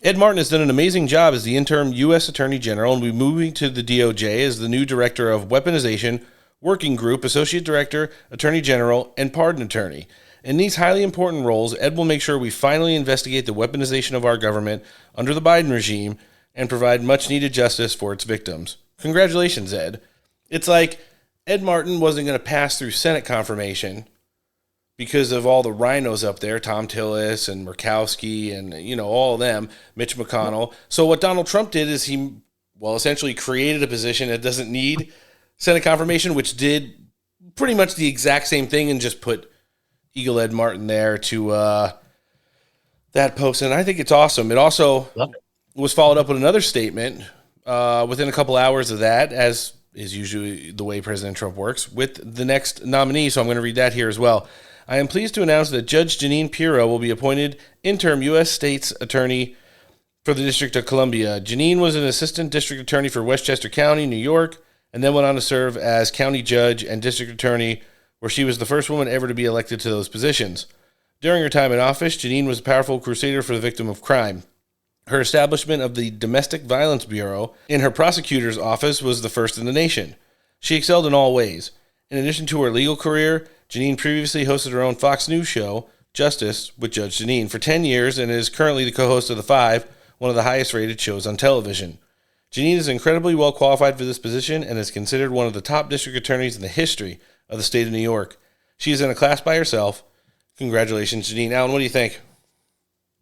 Speaker 3: Ed Martin has done an amazing job as the interim U.S. Attorney General and will be moving to the DOJ as the new Director of Weaponization, Working Group, Associate Director, Attorney General, and Pardon Attorney. In these highly important roles, Ed will make sure we finally investigate the weaponization of our government under the Biden regime and provide much-needed justice for its victims. Congratulations, Ed. It's like Ed Martin wasn't going to pass through Senate confirmation because of all the rhinos up there, Tom Tillis and Murkowski and, you know, all of them, Mitch McConnell. So what Donald Trump did is he, well, essentially created a position that doesn't need Senate confirmation, which did pretty much the exact same thing and just put Eagle Ed Martin there to that post. And I think it's awesome. It also was followed up with another statement within a couple hours of that, as is usually the way President Trump works, with the next nominee. So I'm going to read that here as well. I am pleased to announce that Judge Jeanine Pirro will be appointed interim U.S. State's Attorney for the District of Columbia. Jeanine was an Assistant District Attorney for Westchester County, New York, and then went on to serve as County Judge and District Attorney, where she was the first woman ever to be elected to those positions. During her time in office, Jeanine was a powerful crusader for the victim of crime. Her establishment of the Domestic Violence Bureau in her prosecutor's office was the first in the nation. She excelled in all ways. In addition to her legal career, Jeanine previously hosted her own Fox News show, Justice with Judge Jeanine, for 10 years and is currently the co-host of The Five, one of the highest-rated shows on television. Jeanine is incredibly well qualified for this position and is considered one of the top district attorneys in the history of the state of New York. She is in a class by herself. Congratulations, Jeanine. Alan, what do you think?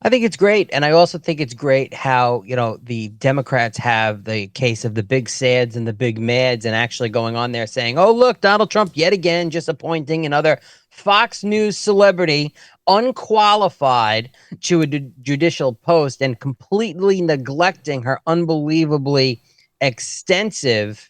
Speaker 4: I think it's great. And I also think it's great how, you know, the Democrats have the case of the big sads and the big mads and actually going on there saying, oh, look, Donald Trump yet again just appointing another Fox News celebrity unqualified to a judicial post and completely neglecting her unbelievably extensive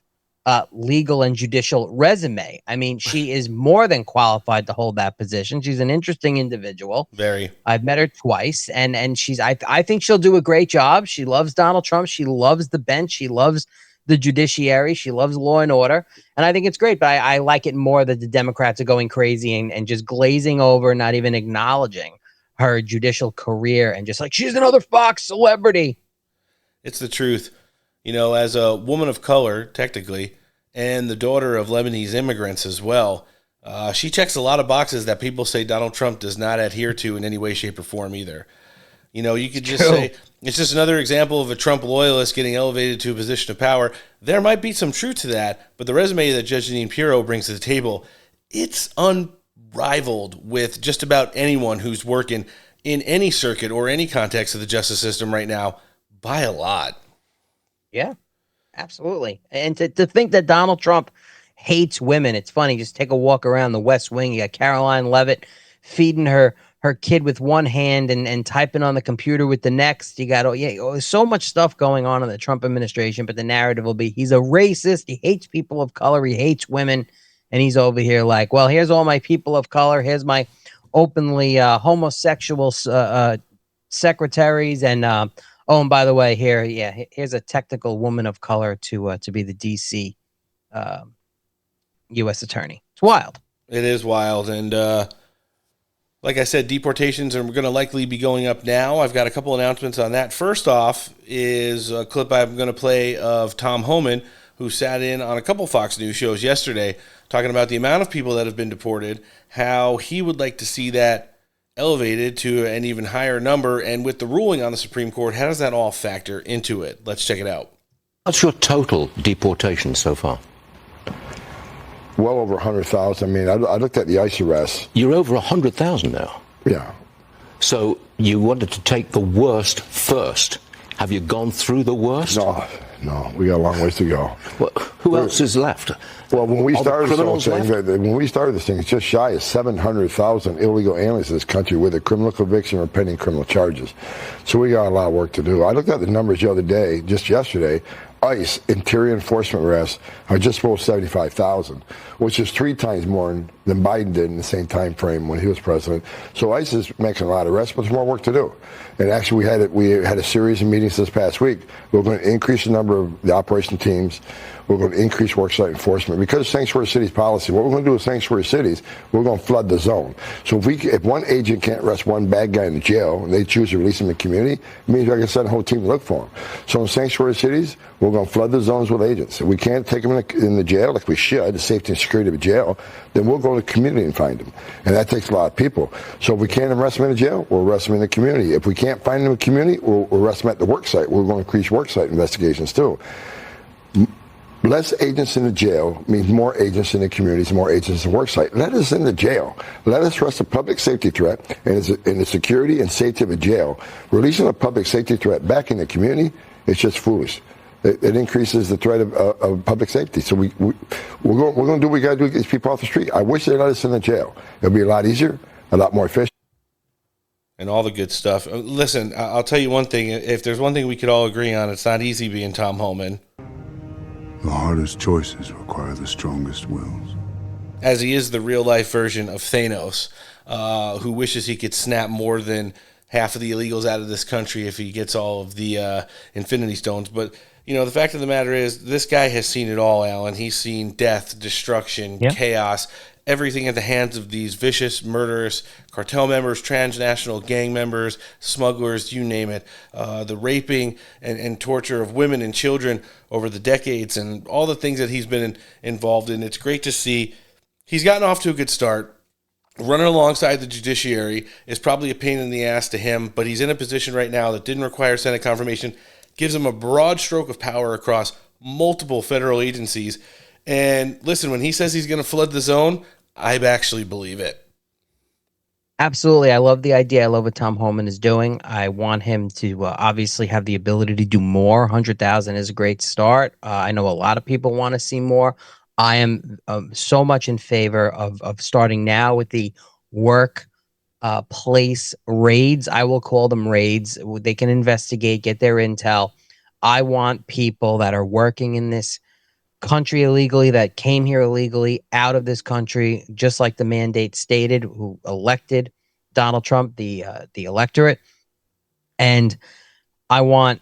Speaker 4: legal and judicial resume. I mean, she is more than qualified to hold that position. She's an interesting individual.
Speaker 3: Very.
Speaker 4: I've met her twice, and she's. I think she'll do a great job. She loves Donald Trump. She loves the bench. She loves the judiciary. She loves law and order, and I think it's great. But I like it more that the Democrats are going crazy and just glazing over, not even acknowledging her judicial career, and just like she's another Fox celebrity.
Speaker 3: It's the truth. You know, as a woman of color, technically, and the daughter of Lebanese immigrants as well, she checks a lot of boxes that people say Donald Trump does not adhere to in any way, shape, or form either. You know, you could just say it's just another example of a Trump loyalist getting elevated to a position of power. There might be some truth to that, but the resume that Judge Jeanine Pirro brings to the table, it's unrivaled with just about anyone who's working in any circuit or any context of the justice system right now by a lot.
Speaker 4: Yeah, absolutely. And to think that Donald Trump hates women, it's funny. Just take a walk around the West Wing. You got Caroline Leavitt feeding her kid with one hand and typing on the computer with the next. You got so much stuff going on in the Trump administration, but the narrative will be he's a racist. He hates people of color. He hates women. And he's over here like, well, here's all my people of color. Here's my openly homosexual secretaries. And oh, and by the way, here's a technical woman of color to be the D.C. U.S. attorney. It's wild.
Speaker 3: It is wild. And like I said, deportations are going to likely be going up now. I've got a couple announcements on that. First off is a clip I'm going to play of Tom Homan, who sat in on a couple Fox News shows yesterday, talking about the amount of people that have been deported, how he would like to see that elevated to an even higher number, and with the ruling on the Supreme Court, how does that all factor into it? Let's check it out.
Speaker 12: What's your total deportation so far?
Speaker 13: Well over 100,000. I mean, I looked at the ICE arrests.
Speaker 12: You're over 100,000 now.
Speaker 13: Yeah.
Speaker 12: So you wanted to take the worst first. Have you gone through the worst?
Speaker 13: No, we got a long ways to go.
Speaker 12: Well, who else is left?
Speaker 13: Well, when we started this thing, it's just shy of 700,000 illegal aliens in this country with a criminal conviction or pending criminal charges. So we got a lot of work to do. I looked at the numbers the other day, just yesterday. ICE, interior enforcement arrests, are just below 75,000, which is 3 times more than than Biden did in the same time frame when he was president. So ICE is making a lot of arrests, but there's more work to do. And actually, we had a series of meetings this past week. We're going to increase the number of the operation teams. We're going to increase worksite enforcement. Because of sanctuary cities policy, what we're going to do with sanctuary cities, we're going to flood the zone. So if one agent can't arrest one bad guy in the jail, and they choose to release him in the community, it means I can send a whole team to look for him. So in sanctuary cities, we're going to flood the zones with agents. If we can't take them in the jail like we should, the safety and security of a jail, then we'll go to the community and find them. And that takes a lot of people. So if we can't arrest them in the jail, we'll arrest them in the community. If we can't find them in the community, we'll arrest them at the work site. We're going to increase work site investigations too. Less agents in the jail means more agents in the communities, more agents in the work site. Let us in the jail. Let us arrest a public safety threat and the security and safety of a jail. Releasing a public safety threat back in the community is just foolish. It increases the threat of public safety. So we're going to do what we got to do to get these people off the street. I wish they let us in the jail. It'll be a lot easier, a lot more efficient.
Speaker 3: And all the good stuff. Listen, I'll tell you one thing. If there's one thing we could all agree on, it's not easy being Tom Homan.
Speaker 14: The hardest choices require the strongest wills.
Speaker 3: As he is the real-life version of Thanos, who wishes he could snap more than half of the illegals out of this country if he gets all of the Infinity Stones. But, you know, the fact of the matter is this guy has seen it all, Alan. He's seen death, destruction, chaos, everything at the hands of these vicious, murderous cartel members, transnational gang members, smugglers, you name it, the raping and torture of women and children over the decades and all the things that he's been involved in. It's great to see he's gotten off to a good start. Running alongside the judiciary is probably a pain in the ass to him, but he's in a position right now that didn't require Senate confirmation, gives him a broad stroke of power across multiple federal agencies. And listen, when he says he's going to flood the zone, I actually believe it.
Speaker 4: Absolutely. I love the idea. I love what Tom Homan is doing. I want him to obviously have the ability to do more. 100,000 is a great start. I know a lot of people want to see more. I am so much in favor of starting now with the work place raids. I will call them raids. They can investigate, get their intel. I want people that are working in this country illegally, that came here illegally, out of this country, just like the mandate stated, who elected Donald Trump, the electorate. And I want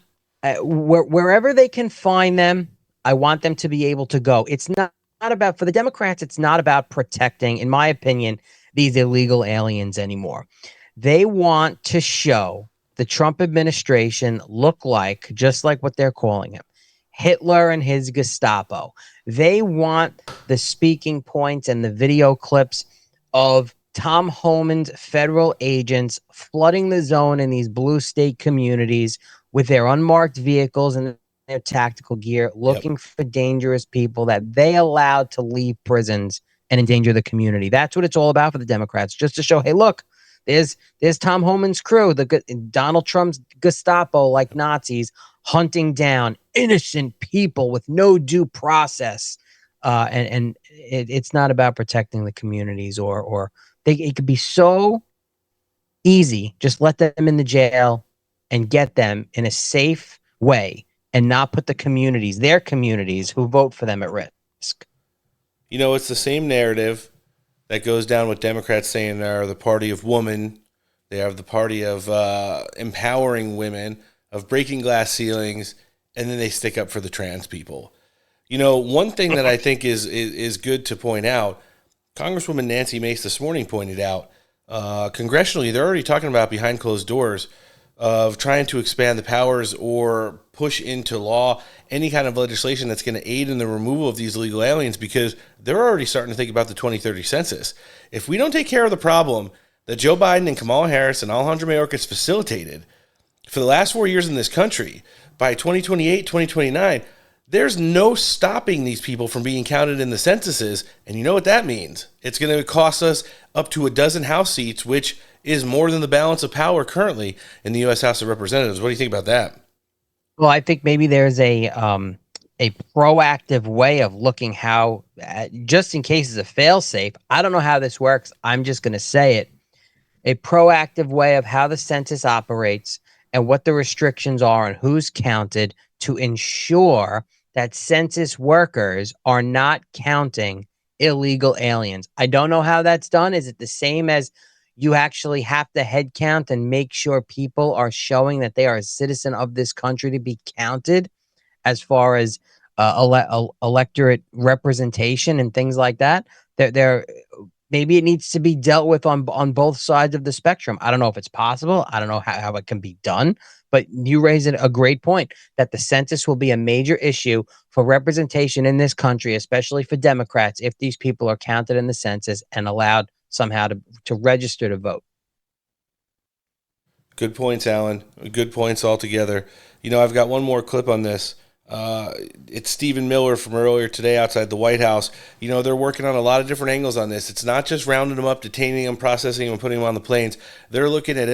Speaker 4: wherever they can find them, I want them to be able to go. It's not about, for the Democrats, it's not about protecting, in my opinion, these illegal aliens anymore. They want to show the Trump administration look like, just like what they're calling him, Hitler and his Gestapo. They want the speaking points and the video clips of Tom Homan's federal agents flooding the zone in these blue state communities with their unmarked vehicles and their tactical gear, looking for dangerous people that they allowed to leave prisons and endanger the community. That's what it's all about for the Democrats, just to show, hey, look, there's Tom Homan's crew, Donald Trump's Gestapo, like Nazis, hunting down innocent people with no due process. And it's not about protecting the communities it could be so easy. Just let them in the jail and get them in a safe way and not put their communities who vote for them at risk.
Speaker 3: You know, it's the same narrative that goes down with Democrats saying they're the party of woman. They are the party of empowering women, of breaking glass ceilings, and then they stick up for the trans people. You know, one thing that I think is good to point out, Congresswoman Nancy Mace this morning pointed out, congressionally, they're already talking about behind closed doors of trying to expand the powers or push into law any kind of legislation that's going to aid in the removal of these illegal aliens, because they're already starting to think about the 2030 census. If we don't take care of the problem that Joe Biden and Kamala Harris and Alejandro Mayorkas facilitated for the last 4 years in this country, by 2028, 2029, there's no stopping these people from being counted in the censuses. And you know what that means? It's going to cost us up to a dozen House seats, which is more than the balance of power currently in the U.S. House of Representatives. What do you think about that?
Speaker 4: Well, I think maybe there's a proactive way of looking how, just in case it's a fail-safe, I don't know how this works, I'm just going to say it, a proactive way of how the census operates and what the restrictions are and who's counted to ensure that census workers are not counting illegal aliens. I don't know how that's done. Is it the same as you actually have to head count and make sure people are showing that they are a citizen of this country to be counted as far as electorate representation and things like that? There, maybe it needs to be dealt with on both sides of the spectrum. I don't know if it's possible. I don't know how it can be done. But you raise a great point that the census will be a major issue for representation in this country, especially for Democrats, if these people are counted in the census and allowed somehow to register to vote.
Speaker 3: Good points, Alan. Good points altogether. I've got one more clip on this. It's Stephen Miller from earlier today outside the White House. They're working on a lot of different angles on this. It's not just rounding them up, detaining them, processing them, and putting them on the planes. They're looking at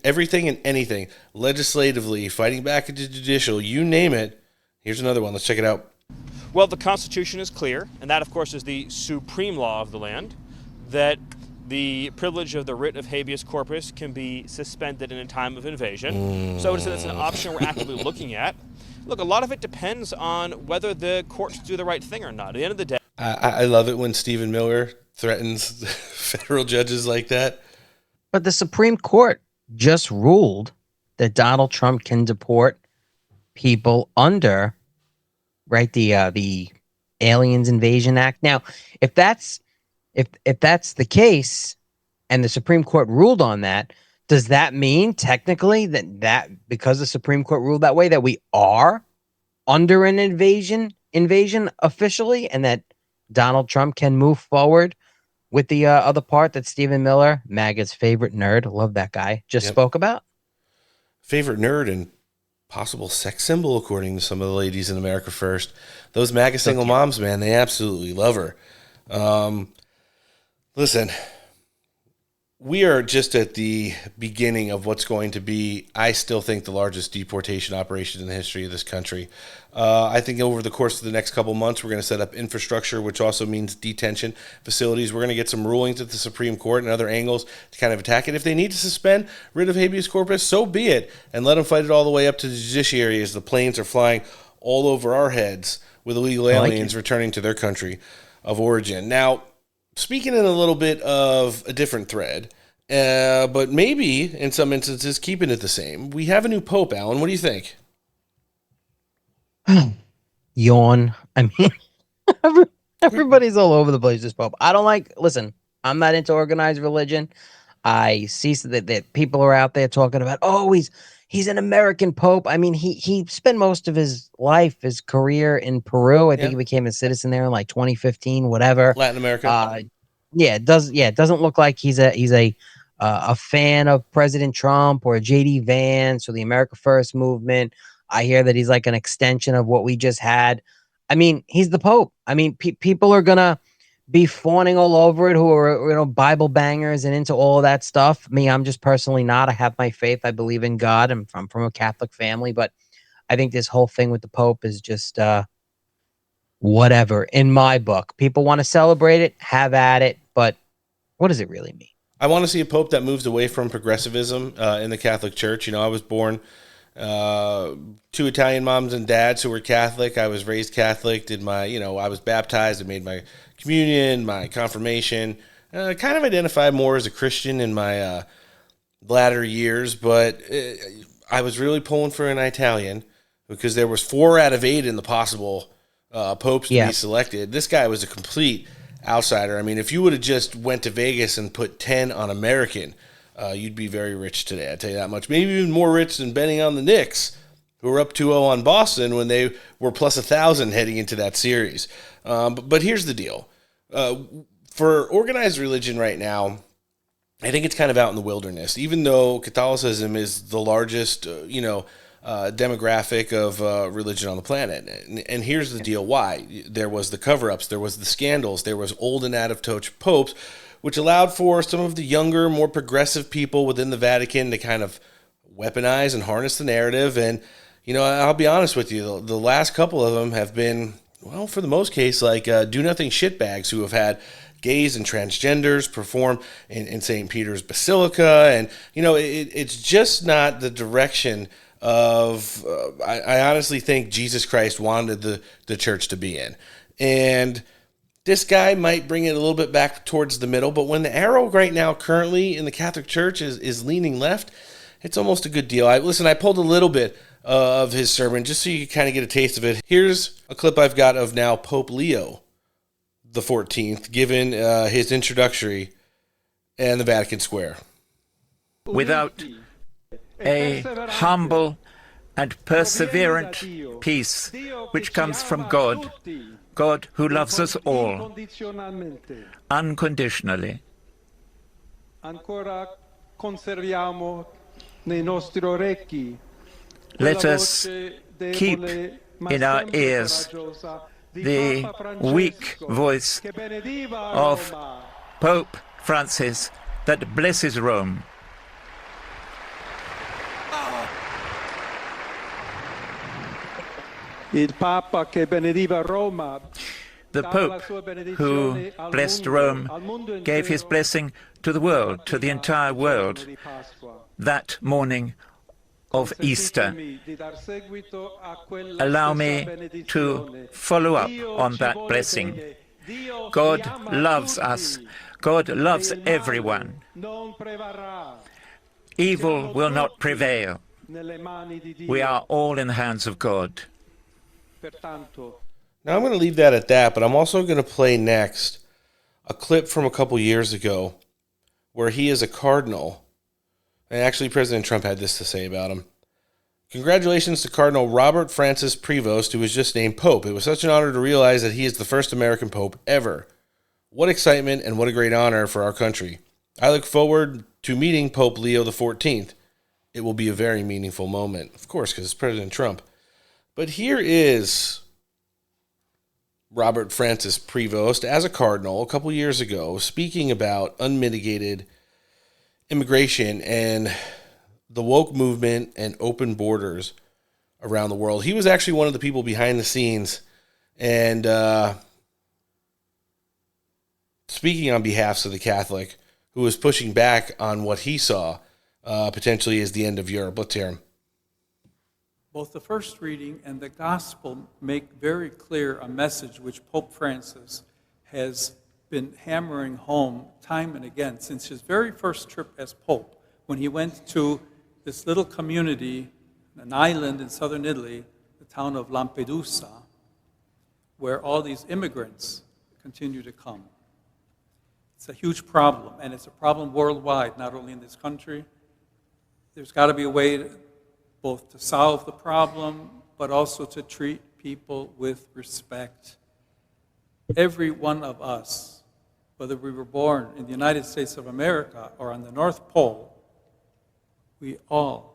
Speaker 3: everything and anything, legislatively, fighting back into judicial, you name it. Here's another one. Let's check it out.
Speaker 15: Well, the Constitution is clear, and that, of course, is the supreme law of the land, that the privilege of the writ of habeas corpus can be suspended in a time of invasion. So it's an option we're actively looking at. Look, a lot of it depends on whether the courts do the right thing or not. At the end of the day,
Speaker 3: I love it when Stephen Miller threatens federal judges like that.
Speaker 4: But the Supreme Court just ruled that Donald Trump can deport people under, right, the Aliens Invasion Act. Now, if that's the case, and the Supreme Court ruled on that, does that mean technically that because the Supreme Court ruled that way, that we are under an invasion officially, and that Donald Trump can move forward with the other part that Stephen Miller, MAGA's favorite nerd, love that guy, just spoke about?
Speaker 3: Favorite nerd and possible sex symbol, according to some of the ladies in America First. Those MAGA single moms, man, they absolutely love her. Listen, we are just at the beginning of what's going to be, I still think, the largest deportation operation in the history of this country. I think over the course of the next couple months, we're going to set up infrastructure, which also means detention facilities. We're going to get some rulings at the Supreme Court and other angles to kind of attack it. If they need to suspend writ of habeas corpus, so be it, and let them fight it all the way up to the judiciary as the planes are flying all over our heads with illegal aliens returning to their country of origin. Now, speaking in a little bit of a different thread, but maybe in some instances keeping it the same, we have a new pope, Alan. What do you think?
Speaker 4: Yawn. I mean, everybody's all over the place, this pope. Listen, I'm not into organized religion. I see that people are out there talking about, he's an American pope. I mean, he spent most of his life, his career in Peru. I think he became a citizen there in like 2015, whatever.
Speaker 3: Latin America.
Speaker 4: It doesn't look like he's a fan of President Trump or J.D. Vance or the America First movement. I hear that he's like an extension of what we just had. I mean, he's the Pope. I mean, people are gonna be fawning all over it who are Bible bangers and into all of that stuff. Me, I'm just personally not. I have my faith. I believe in God. I'm from a Catholic family, but I think this whole thing with the Pope is just whatever in my book. People want to celebrate it, have at it, but what does it really mean?
Speaker 3: I want to see a pope that moves away from progressivism in the Catholic Church. I was born two Italian moms and dads who were Catholic. I was raised Catholic, did my, I was baptized and made my communion, my confirmation. Kind of identified more as a Christian in my latter years, but I was really pulling for an Italian because there was 4 out of 8 in the possible popes to be selected. This guy was a complete outsider. I mean, if you would have just went to Vegas and put 10 on American, you'd be very rich today. I'll tell you that much. Maybe even more rich than betting on the Knicks, who were up 2-0 on Boston when they were plus 1,000 heading into that series. But here's the deal. For organized religion right now, I think it's kind of out in the wilderness. Even though Catholicism is the largest, demographic of religion on the planet. And here's the deal why. There was the cover-ups, there was the scandals, there was old and out-of-touch popes, which allowed for some of the younger, more progressive people within the Vatican to kind of weaponize and harness the narrative. And, I'll be honest with you, the last couple of them have been, well, for the most case, like do-nothing shitbags who have had gays and transgenders perform in St. Peter's Basilica. And, it's just not the direction of, I honestly think Jesus Christ wanted the church to be in. And This guy might bring it a little bit back towards the middle, but when the arrow right now currently in the Catholic Church is leaning left, it's almost a good deal. I pulled a little bit of his sermon just so you can kind of get a taste of it. Here's a clip I've got of now Pope Leo the 14th, given his introductory in the Vatican Square.
Speaker 16: Without a humble and perseverant peace which comes from God, God who loves us all unconditionally. Let us keep in our ears the weak voice of Pope Francis that blesses Rome. The Pope who blessed Rome gave his blessing to the world, to the entire world, that morning of Easter. Allow me to follow up on that blessing. God loves us. God loves everyone. Evil will not prevail. We are all in the hands of God.
Speaker 3: Now I'm going to leave that at that, but I'm also going to play next a clip from a couple years ago where he is a cardinal. And actually, President Trump had this to say about him. Congratulations to Cardinal Robert Francis Prevost, who was just named Pope. It was such an honor to realize that he is the first American Pope ever. What excitement and what a great honor for our country. I look forward to meeting Pope Leo XIV. It will be a very meaningful moment, of course, because it's President Trump. But here is Robert Francis Prevost as a cardinal a couple years ago speaking about unmitigated immigration and the woke movement and open borders around the world. He was actually one of the people behind the scenes and speaking on behalf of the Catholic who was pushing back on what he saw potentially as the end of Europe. Let's hear him.
Speaker 17: Both the first reading and the gospel make very clear a message which Pope Francis has been hammering home time and again since his very first trip as Pope, when he went to this little community, an island in southern Italy, the town of Lampedusa, where all these immigrants continue to come. It's a huge problem, and it's a problem worldwide, not only in this country. There's got to be a way both to solve the problem, but also to treat people with respect. Every one of us, whether we were born in the United States of America or on the North Pole, we all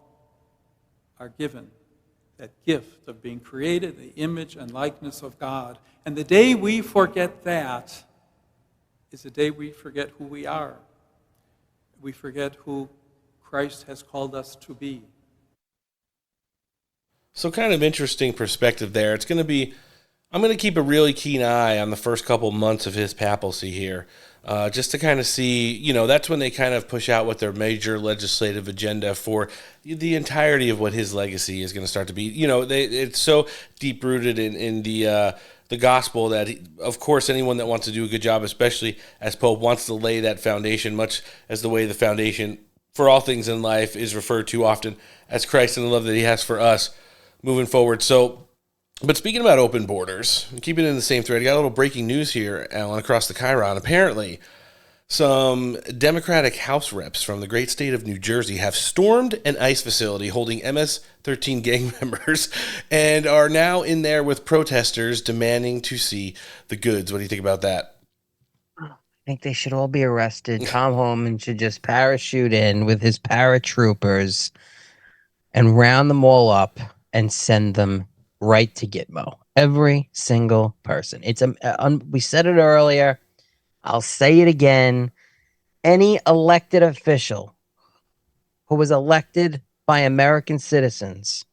Speaker 17: are given that gift of being created in the image and likeness of God. And the day we forget that is the day we forget who we are. We forget who Christ has called us to be.
Speaker 3: So kind of interesting perspective there. I'm going to keep a really keen eye on the first couple months of his papacy here, just to kind of see, that's when they kind of push out what their major legislative agenda for the entirety of what his legacy is going to start to be. It's so deep-rooted in the gospel that, of course, anyone that wants to do a good job, especially as Pope, wants to lay that foundation, much as the way the foundation for all things in life is referred to often as Christ and the love that he has for us moving forward. So, but speaking about open borders, keeping it in the same thread, I got a little breaking news here, Alan, across the Chiron. Apparently, some Democratic House reps from the great state of New Jersey have stormed an ICE facility holding MS-13 gang members and are now in there with protesters demanding to see the goods. What do you think about that?
Speaker 4: I think they should all be arrested. Tom Homan should just parachute in with his paratroopers and round them all up and send them right to Gitmo. Every single person. We said it earlier. I'll say it again. Any elected official who was elected by American citizens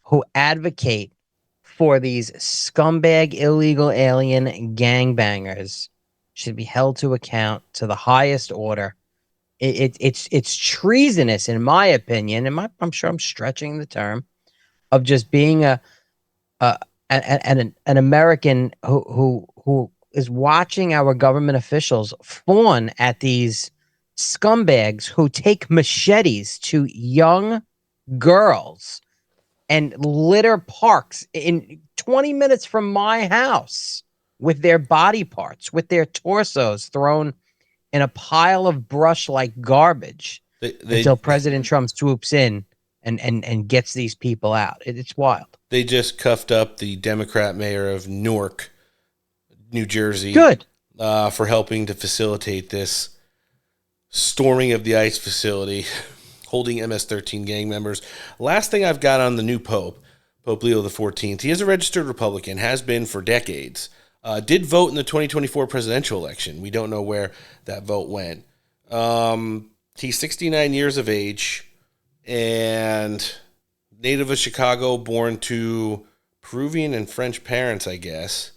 Speaker 4: who advocate for these scumbag illegal alien gangbangers should be held to account to the highest order. It's treasonous, in my opinion, and I'm sure I'm stretching the term, of just being an American who is watching our government officials fawn at these scumbags who take machetes to young girls and litter parks in 20 minutes from my house with their body parts, with their torsos thrown in a pile of brush like garbage until President Trump swoops in and gets these people out. It's wild.
Speaker 3: They just cuffed up the Democrat mayor of Newark, New Jersey.
Speaker 4: Good.
Speaker 3: For helping to facilitate this storming of the ICE facility, holding MS-13 gang members. Last thing I've got on the new Pope, Pope Leo XIV, he is a registered Republican, has been for decades. Did vote in the 2024 presidential election. We don't know where that vote went. He's 69 years of age and native of Chicago, born to Peruvian and French parents, I guess.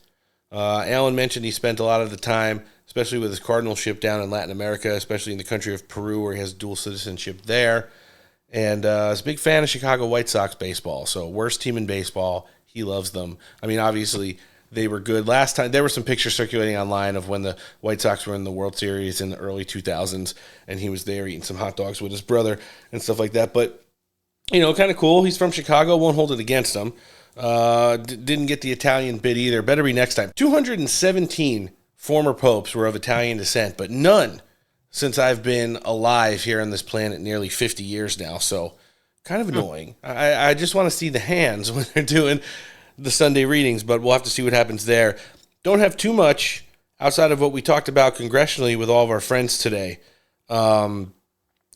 Speaker 3: Alan mentioned he spent a lot of the time, especially with his cardinalship down in Latin America, especially in the country of Peru, where he has dual citizenship there. And he's a big fan of Chicago White Sox baseball. So worst team in baseball. He loves them. I mean, obviously, they were good last time. There were some pictures circulating online of when the White Sox were in the World Series in the early 2000s, and he was there eating some hot dogs with his brother and stuff like that. But, kind of cool. He's from Chicago. Won't hold it against him. Didn't get the Italian bid either. Better be next time. 217 former popes were of Italian descent, but none since I've been alive here on this planet nearly 50 years now. So kind of annoying. I just want to see the hands when they're doing the Sunday readings, but we'll have to see what happens there. Don't have too much outside of what we talked about congressionally with all of our friends today about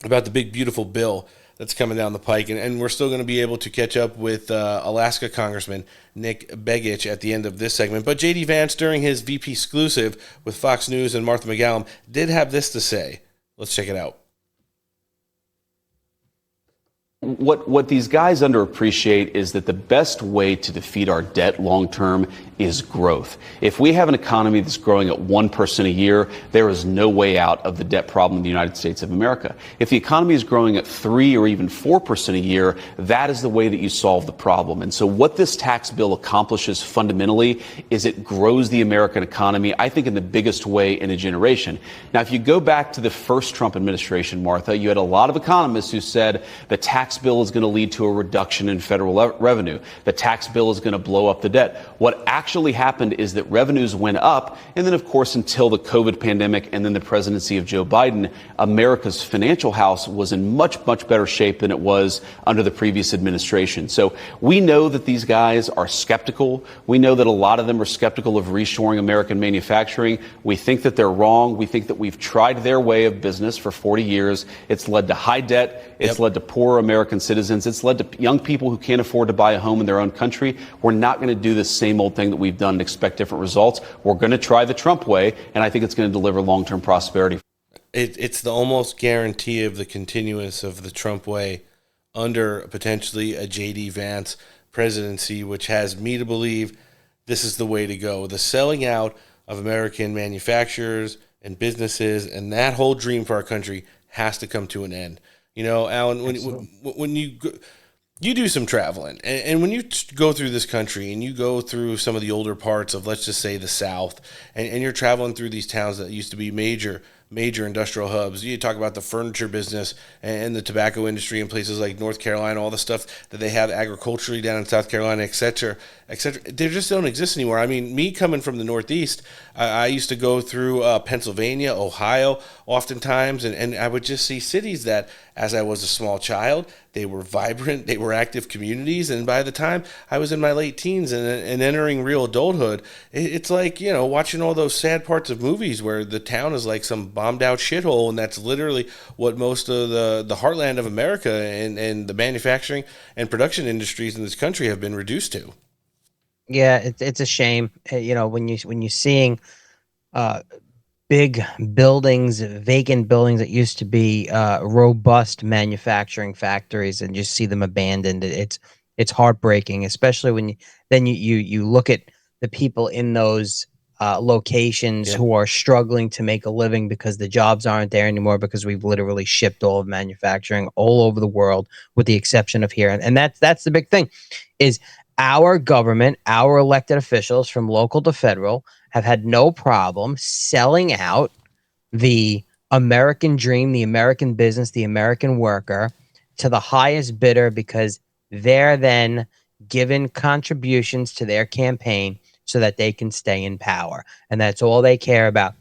Speaker 3: the big, beautiful bill that's coming down the pike. And we're still going to be able to catch up with Alaska Congressman Nick Begich at the end of this segment. But J.D. Vance, during his VP exclusive with Fox News and Martha McGallum, did have this to say. Let's check it out.
Speaker 6: What these guys underappreciate is that the best way to defeat our debt long term is growth. If we have an economy that's growing at 1% a year, there is no way out of the debt problem in the United States of America. If the economy is growing at 3 or even 4% a year, that is the way that you solve the problem. And so what this tax bill accomplishes fundamentally is it grows the American economy, I think, in the biggest way in a generation. Now, if you go back to the first Trump administration, Martha, you had a lot of economists who said the tax bill is going to lead to a reduction in federal revenue. The tax bill is going to blow up the debt. What actually happened is that revenues went up, and then, of course, until the COVID pandemic and then the presidency of Joe Biden, America's financial house was in much, much better shape than it was under the previous administration. So we know that these guys are skeptical. We know that a lot of them are skeptical of reshoring American manufacturing. We think that they're wrong. We think that we've tried their way of business for 40 years. It's led to high debt. It's led to poor American citizens. It's led to young people who can't afford to buy a home in their own country. We're not going to do the same old thing that we've done and expect different results. We're going to try the Trump way, and I think it's going to deliver long-term prosperity.
Speaker 3: It's the almost guarantee of the continuance of the Trump way under potentially a J.D. Vance presidency, which has me to believe this is the way to go. The selling out of American manufacturers and businesses and that whole dream for our country has to come to an end. Alan, when you do some traveling, and when you go through this country and you go through some of the older parts of, let's just say, the South, and you're traveling through these towns that used to be major industrial hubs. You talk about the furniture business and the tobacco industry in places like North Carolina, all the stuff that they have agriculturally down in South Carolina, et cetera, et cetera. They just don't exist anymore. I mean, me coming from the Northeast, I used to go through Pennsylvania, Ohio, oftentimes, and I would just see cities that, as I was a small child, they were vibrant, they were active communities, and by the time I was in my late teens and entering real adulthood, it's like, watching all those sad parts of movies where the town is like some bombed out shithole, and that's literally what most of the heartland of America and the manufacturing and production industries in this country have been reduced to.
Speaker 4: Yeah, it's a shame. When you're seeing big buildings, vacant buildings that used to be robust manufacturing factories, and just see them abandoned. It's heartbreaking, especially when you look at the people in those locations who are struggling to make a living because the jobs aren't there anymore, because we've literally shipped all of manufacturing all over the world with the exception of here. And that's the big thing is our government, our elected officials from local to federal have had no problem selling out the American dream, the American business, the American worker to the highest bidder because they're then given contributions to their campaign so that they can stay in power. And that's all they care about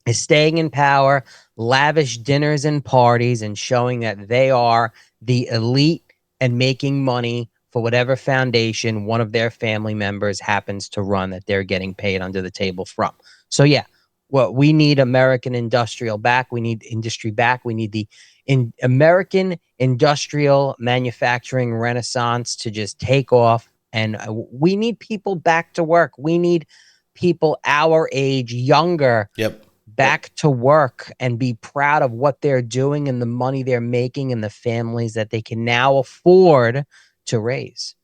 Speaker 4: is staying in power, lavish dinners and parties, and showing that they are the elite and making money for whatever foundation one of their family members happens to run that they're getting paid under the table from. So, yeah, well, we need American industrial back. We need industry back. We need the American industrial manufacturing renaissance to just take off. And we need people back to work. We need people our age, younger, back to work and be proud of what they're doing and the money they're making and the families that they can now afford to raise.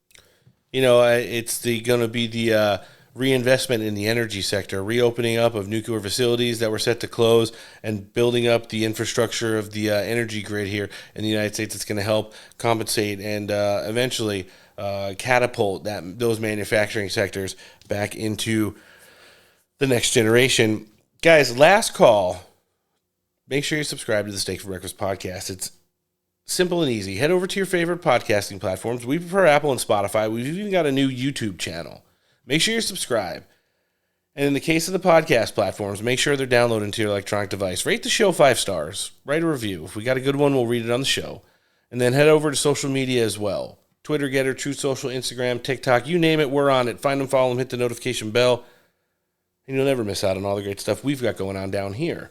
Speaker 3: You know, it's going to be the reinvestment in the energy sector, reopening up of nuclear facilities that were set to close, and building up the infrastructure of the energy grid here in the United States. It's going to help compensate and eventually catapult those manufacturing sectors back into the next generation. Guys, last call. Make sure you subscribe to the Steak for Breakfast podcast. It's simple and easy. Head over to your favorite podcasting platforms. We prefer Apple and Spotify. We've even got a new YouTube channel. Make sure you subscribe. And in the case of the podcast platforms, make sure they're downloaded to your electronic device. Rate the show 5 stars. Write a review. If we got a good one, we'll read it on the show. And then head over to social media as well. Twitter, Getter, Truth Social, Instagram, TikTok, you name it, we're on it. Find them, follow them, hit the notification bell. And you'll never miss out on all the great stuff we've got going on down here.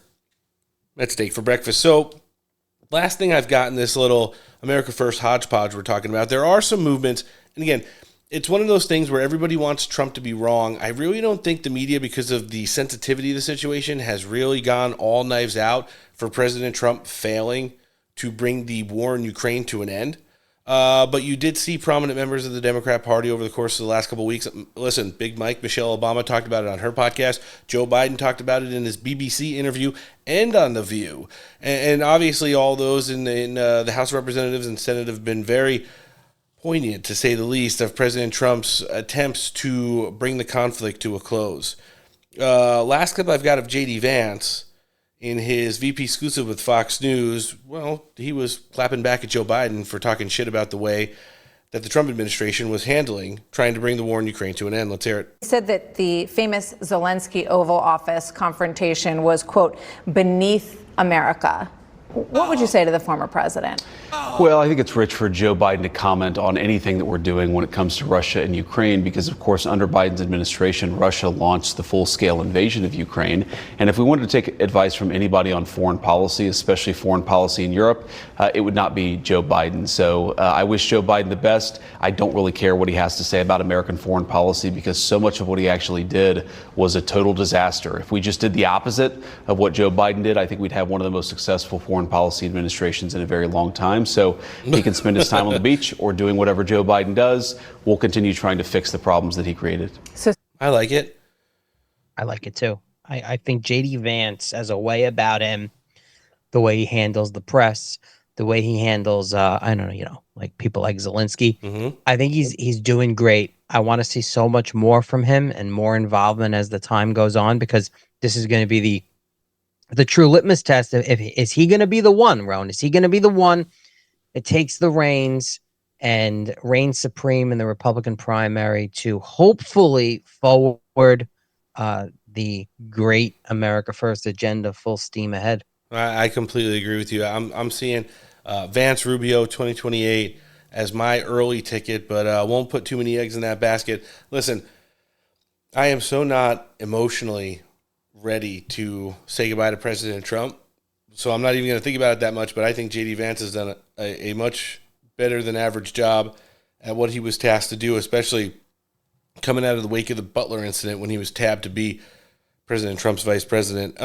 Speaker 3: That's Steak for Breakfast. So, last thing I've got in this little America First hodgepodge we're talking about, there are some movements. And again, it's one of those things where everybody wants Trump to be wrong. I really don't think the media, because of the sensitivity of the situation, has really gone all knives out for President Trump failing to bring the war in Ukraine to an end. But you did see prominent members of the Democrat Party over the course of the last couple of weeks. Listen, Big Mike, Michelle Obama talked about it on her podcast. Joe Biden talked about it in his BBC interview and on The View. And obviously all those in the House of Representatives and Senate have been very poignant, to say the least, of President Trump's attempts to bring the conflict to a close. Last clip I've got of J.D. Vance in his VP exclusive with Fox News, well, he was clapping back at Joe Biden for talking shit about the way that the Trump administration was handling trying to bring the war in Ukraine to an end. Let's hear it.
Speaker 18: He said that the famous Zelensky Oval Office confrontation was, quote, beneath America. What would you say to the former president?
Speaker 6: Well, I think it's rich for Joe Biden to comment on anything that we're doing when it comes to Russia and Ukraine, because, of course, under Biden's administration, Russia launched the full-scale invasion of Ukraine. And if we wanted to take advice from anybody on foreign policy, especially foreign policy in Europe, it would not be Joe Biden. So I wish Joe Biden the best. I don't really care what he has to say about American foreign policy, because so much of what he actually did was a total disaster. If we just did the opposite of what Joe Biden did, I think we'd have one of the most successful foreign policy administrations in a very long time. So he can spend his time on the beach or doing whatever Joe Biden does. We'll continue trying to fix the problems that he created.
Speaker 3: I like it.
Speaker 4: I like it too. I think J.D. Vance has a way about him, the way he handles the press, the way he handles, I don't know, like people like Zelensky.
Speaker 3: Mm-hmm.
Speaker 4: I think he's doing great. I want to see so much more from him and more involvement as the time goes on, because this is going to be the true litmus test. Is he going to be the one, Ron? Is he going to be the one that takes the reins and reigns supreme in the Republican primary to hopefully forward the great America First agenda full steam ahead?
Speaker 3: I completely agree with you. I'm seeing Vance Rubio 2028 as my early ticket, but won't put too many eggs in that basket. Listen, I am so not emotionally ready to say goodbye to President Trump, so I'm not even going to think about it that much, but I think J.D. Vance has done a much better than average job at what he was tasked to do, especially coming out of the wake of the Butler incident when he was tabbed to be President Trump's vice president.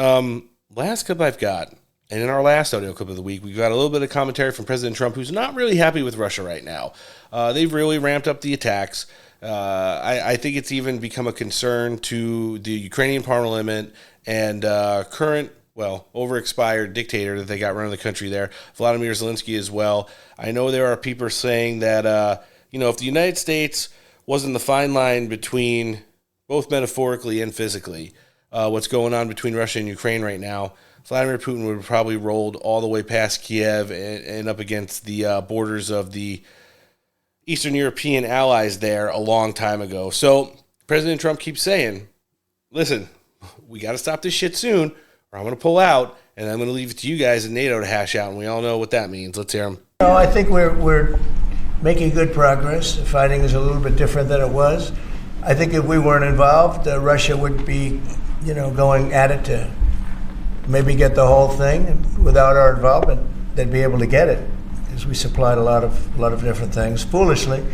Speaker 3: Last clip I've got, and in our last audio clip of the week, we've got a little bit of commentary from President Trump, who's not really happy with Russia right now. They've really ramped up the attacks. I think it's even become a concern to the Ukrainian parliament and current, over-expired dictator that they got running the country there, Vladimir Zelensky as well. I know there are people saying that, if the United States wasn't the fine line between, both metaphorically and physically, what's going on between Russia and Ukraine right now, Vladimir Putin would have probably rolled all the way past Kiev and up against the borders of the Eastern European allies there a long time ago. So President Trump keeps saying, listen, we got to stop this shit soon, or I'm going to pull out, and I'm going to leave it to you guys in NATO to hash out, and we all know what that means. Let's hear him.
Speaker 5: No, I think we're making good progress. The fighting is a little bit different than it was. I think if we weren't involved, Russia would be, going at it to maybe get the whole thing. And without our involvement, they'd be able to get it because we supplied a lot of different things foolishly,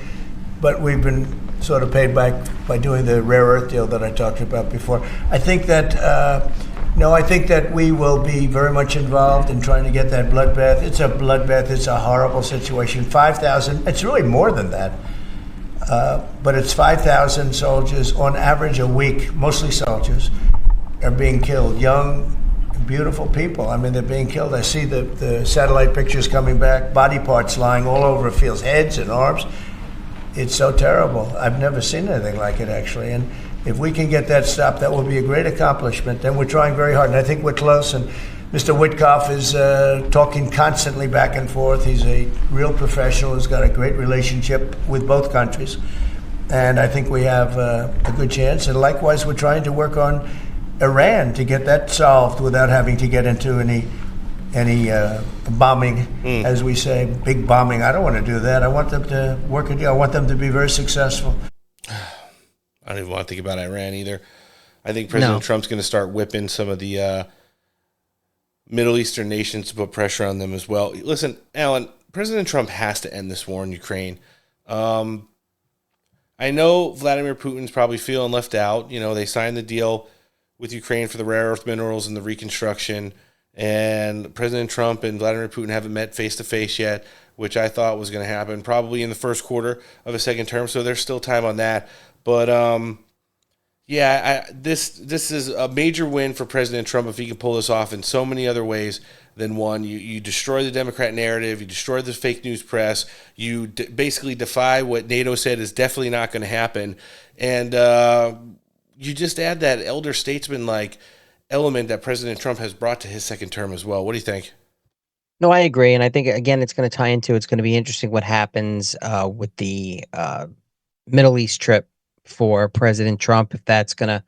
Speaker 5: but we've been sort of paid back by doing the rare earth deal that I talked about before. I think that I think that we will be very much involved in trying to get that bloodbath. It's a bloodbath. It's a horrible situation. 5,000. It's really more than that. But it's 5,000 soldiers on average a week, mostly soldiers, are being killed. Young, beautiful people. I mean, they're being killed. I see the satellite pictures coming back, body parts lying all over fields, heads and arms. It's so terrible. I've never seen anything like it, actually. And if we can get that stopped, that will be a great accomplishment. And we're trying very hard. And I think we're close. And Mr. Witkoff is talking constantly back and forth. He's a real professional. He's got a great relationship with both countries. And I think we have a good chance. And likewise, we're trying to work on Iran to get that solved without having to get into any bombing, as we say, big bombing. I don't want to do that. I want them to work a deal. I want them to be very successful.
Speaker 3: I don't even want to think about Iran either. I think President Trump's going to start whipping some of the Middle Eastern nations to put pressure on them as well. Listen, Alan, President Trump has to end this war in Ukraine. I know Vladimir Putin's probably feeling left out. They signed the deal with Ukraine for the rare earth minerals and the reconstruction, and President Trump and Vladimir Putin haven't met face-to-face yet, which I thought was going to happen probably in the first quarter of his second term, so there's still time on that. But, this is a major win for President Trump if he can pull this off in so many other ways than one. You destroy the Democrat narrative. You destroy the fake news press. You basically defy what NATO said is definitely not going to happen. And you just add that elder statesman-like element that President Trump has brought to his second term as well. What do you think?
Speaker 4: No, I agree. And I think, again, it's going to tie into, it's going to be interesting what happens with the Middle East trip for President Trump, if that's going to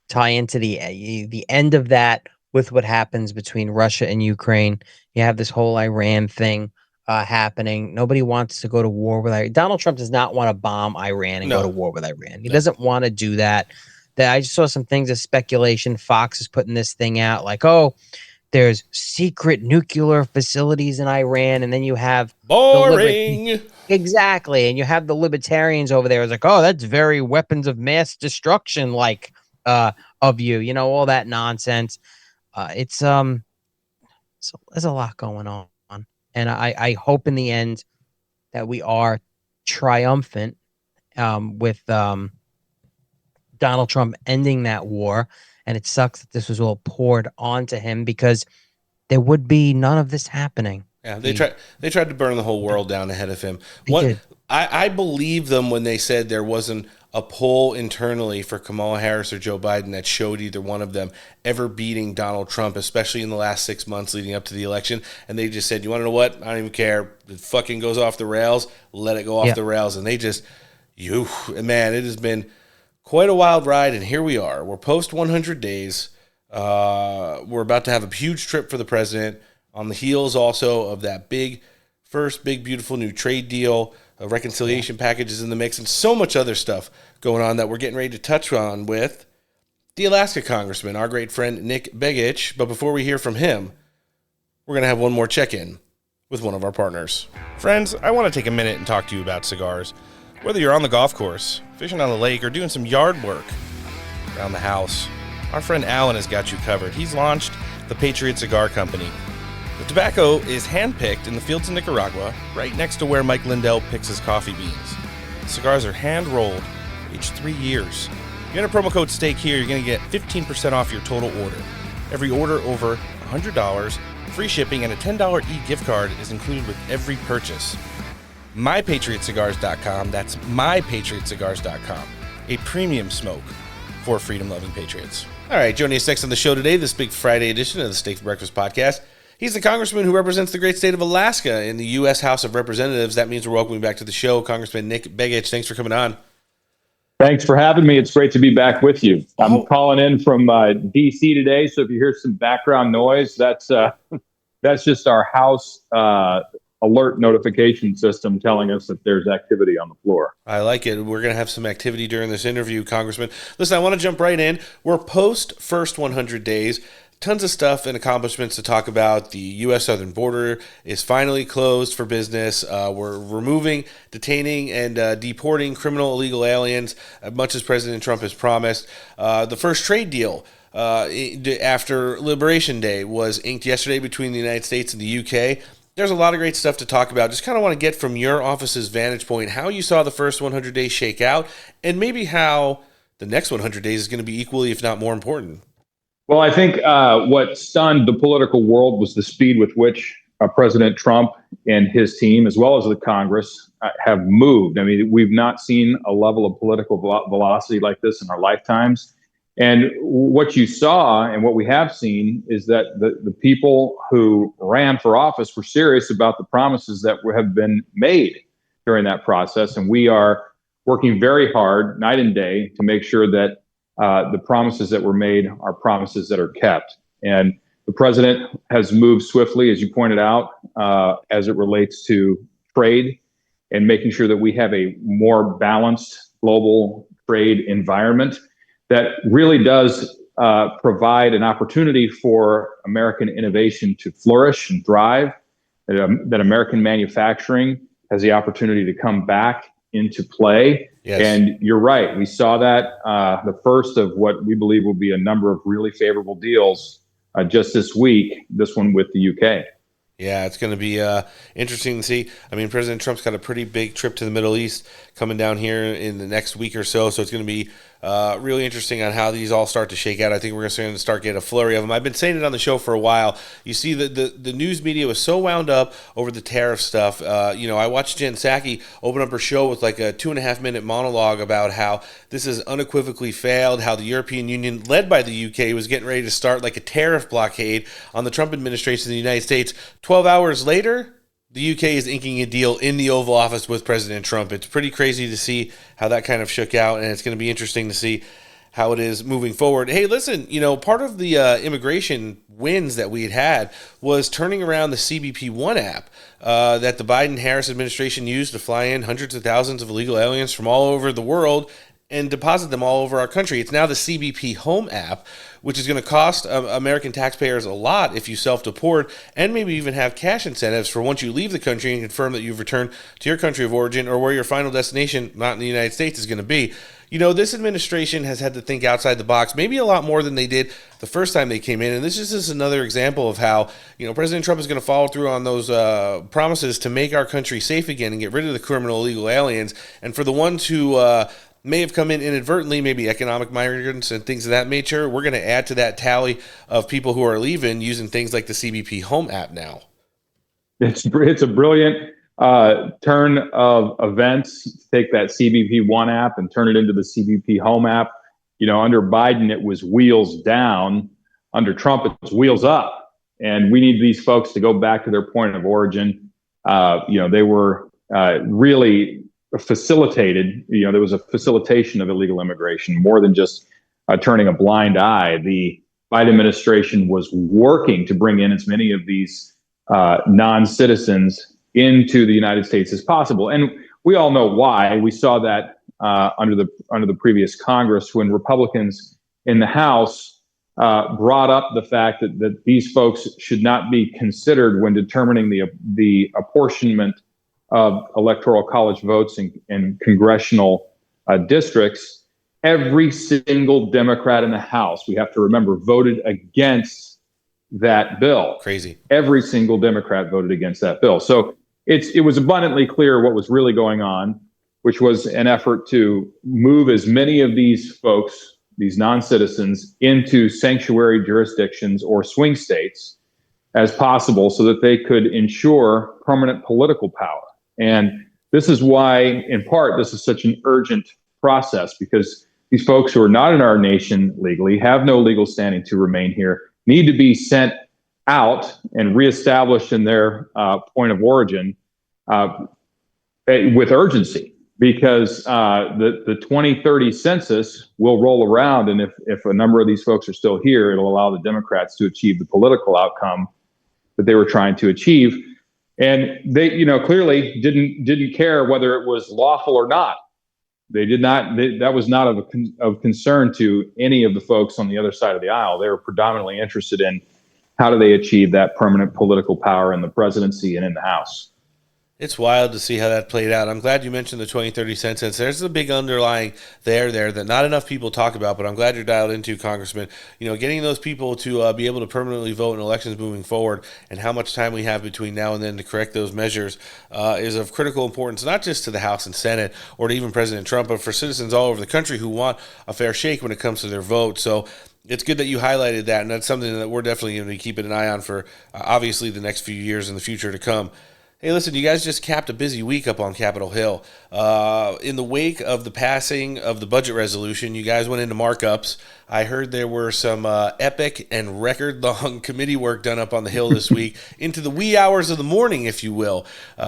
Speaker 4: tie into the end of that with what happens between Russia and Ukraine. You have this whole Iran thing happening. Nobody wants to go to war with Iran. Donald Trump does not want to bomb Iran and go to war with Iran. He doesn't want to do that. I just saw some things of speculation. Fox is putting this thing out like, there's secret nuclear facilities in Iran, and then you have
Speaker 3: boring.
Speaker 4: Exactly, and you have the libertarians over there. It's like, that's very weapons of mass destruction, like of you, all that nonsense. It's there's a lot going on, and I hope in the end that we are triumphant with Donald Trump ending that war. And it sucks that this was all poured onto him because there would be none of this happening.
Speaker 3: Yeah, they tried to burn the whole world down ahead of him.
Speaker 4: Did.
Speaker 3: I believe them when they said there wasn't a poll internally for Kamala Harris or Joe Biden that showed either one of them ever beating Donald Trump, especially in the last 6 months leading up to the election. And they just said, you want to know what? I don't even care. It fucking goes off the rails. Let it go off the rails. And they just, man, it has been quite a wild ride, and here we are. We're post 100 days. We're about to have a huge trip for the president on the heels also of that first big, beautiful new trade deal. A reconciliation package is in the mix, and so much other stuff going on that we're getting ready to touch on with the Alaska congressman, our great friend Nick Begich. But before we hear from him, we're going to have one more check-in with one of our partners. Friends, I want to take a minute and talk to you about cigars. Whether you're on the golf course, fishing on the lake, or doing some yard work around the house, our friend Alan has got you covered. He's launched the Patriot Cigar Company. The tobacco is hand-picked in the fields of Nicaragua, right next to where Mike Lindell picks his coffee beans. The cigars are hand-rolled, aged 3 years. You enter promo code STEAK here, you're going to get 15% off your total order. Every order over $100, free shipping, and a $10 e-gift card is included with every purchase. mypatriotcigars.com. That's mypatriotcigars.com. A premium smoke for freedom-loving patriots. All right, joining us next on the show today, this big Friday edition of the Steak for Breakfast podcast. He's the congressman who represents the great state of Alaska in the U.S. House of Representatives. That means we're welcoming back to the show Congressman Nick Begich. Thanks for coming on.
Speaker 19: Thanks for having me. It's great to be back with you. I'm calling in from D.C. today, so if you hear some background noise, that's just our House alert notification system telling us that there's activity on the floor.
Speaker 3: I like it. We're going to have some activity during this interview, Congressman. Listen, I want to jump right in. We're post first 100 days. Tons of stuff and accomplishments to talk about. The U.S. southern border is finally closed for business. We're removing, detaining, and deporting criminal illegal aliens, much as President Trump has promised. The first trade deal after Liberation Day was inked yesterday between the United States and the U.K. There's a lot of great stuff to talk about. Just kind of want to get from your office's vantage point how you saw the first 100 days shake out, and maybe how the next 100 days is going to be equally, if not more important.
Speaker 19: Well, I think what stunned the political world was the speed with which President Trump and his team, as well as the Congress, have moved. I mean, we've not seen a level of political velocity like this in our lifetimes. And what you saw and what we have seen is that the people who ran for office were serious about the promises that have been made during that process. And we are working very hard night and day to make sure that the promises that were made are promises that are kept. And the president has moved swiftly, as you pointed out, as it relates to trade and making sure that we have a more balanced global trade environment that really does provide an opportunity for American innovation to flourish and thrive, that American manufacturing has the opportunity to come back into play. Yes. And you're right. We saw that the first of what we believe will be a number of really favorable deals just this week, this one with the UK.
Speaker 3: Yeah, it's going to be interesting to see. I mean, President Trump's got a pretty big trip to the Middle East coming down here in the next week or so. So it's going to be really interesting on how these all start to shake out. I think we're going to start getting a flurry of them. I've been saying it on the show for a while. You see, the news media was so wound up over the tariff stuff. I watched Jen Psaki open up her show with like a 2.5-minute monologue about how this has unequivocally failed, how the European Union, led by the UK, was getting ready to start like a tariff blockade on the Trump administration in the United States. 12 hours later, the UK is inking a deal in the Oval Office with President Trump. It's pretty crazy to see how that kind of shook out, and it's going to be interesting to see how it is moving forward. Hey, listen, part of the immigration wins that we had was turning around the CBP-1 app that the Biden-Harris administration used to fly in hundreds of thousands of illegal aliens from all over the world and deposit them all over our country. It's now the CBP Home app, which is going to cost American taxpayers a lot if you self-deport, and maybe even have cash incentives for once you leave the country and confirm that you've returned to your country of origin or where your final destination, not in the United States, is going to be. This administration has had to think outside the box, maybe a lot more than they did the first time they came in. And this is just another example of how, President Trump is going to follow through on those promises to make our country safe again and get rid of the criminal illegal aliens. And for the ones who may have come in inadvertently, maybe economic migrants and things of that nature, we're going to add to that tally of people who are leaving using things like the CBP Home app now.
Speaker 19: It's a brilliant turn of events. Take that CBP-1 app and turn it into the CBP Home app. Under Biden, it was wheels down. Under Trump, it's wheels up. And we need these folks to go back to their point of origin. They were really facilitated. There was a facilitation of illegal immigration more than just turning a blind eye. The Biden administration was working to bring in as many of these non-citizens into the United States as possible. And we all know why. We saw that under the previous Congress when Republicans in the House brought up the fact that these folks should not be considered when determining the apportionment of electoral college votes in congressional districts. Every single Democrat in the House, we have to remember, voted against that bill.
Speaker 3: Crazy. Every
Speaker 19: single Democrat voted against that bill. So it was abundantly clear what was really going on, which was an effort to move as many of these folks, these non-citizens, into sanctuary jurisdictions or swing states as possible so that they could ensure permanent political power. And This is why, in part, this is such an urgent process, because these folks who are not in our nation legally, have no legal standing to remain here, need to be sent out and reestablished in their point of origin with urgency, because the 2030 census will roll around, and if a number of these folks are still here, it'll allow the Democrats to achieve the political outcome that they were trying to achieve. And they, clearly didn't care whether it was lawful or not. They did not. That was not of concern to any of the folks on the other side of the aisle. They were predominantly interested in how do they achieve that permanent political power in the presidency and in the House.
Speaker 3: It's wild to see how that played out. I'm glad you mentioned the 2030 census. There's a big underlying there that not enough people talk about, but I'm glad you're dialed into, Congressman. Getting those people to be able to permanently vote in elections moving forward, and how much time we have between now and then to correct those measures is of critical importance, not just to the House and Senate or to even President Trump, but for citizens all over the country who want a fair shake when it comes to their vote. So it's good that you highlighted that, and that's something that we're definitely going to be keeping an eye on for obviously the next few years and the future to come. Hey, listen, you guys just capped a busy week up on Capitol Hill. In the wake of the passing of the budget resolution, you guys went into markups. I heard there were some epic and record-long committee work done up on the Hill this week, into the wee hours of the morning, if you will,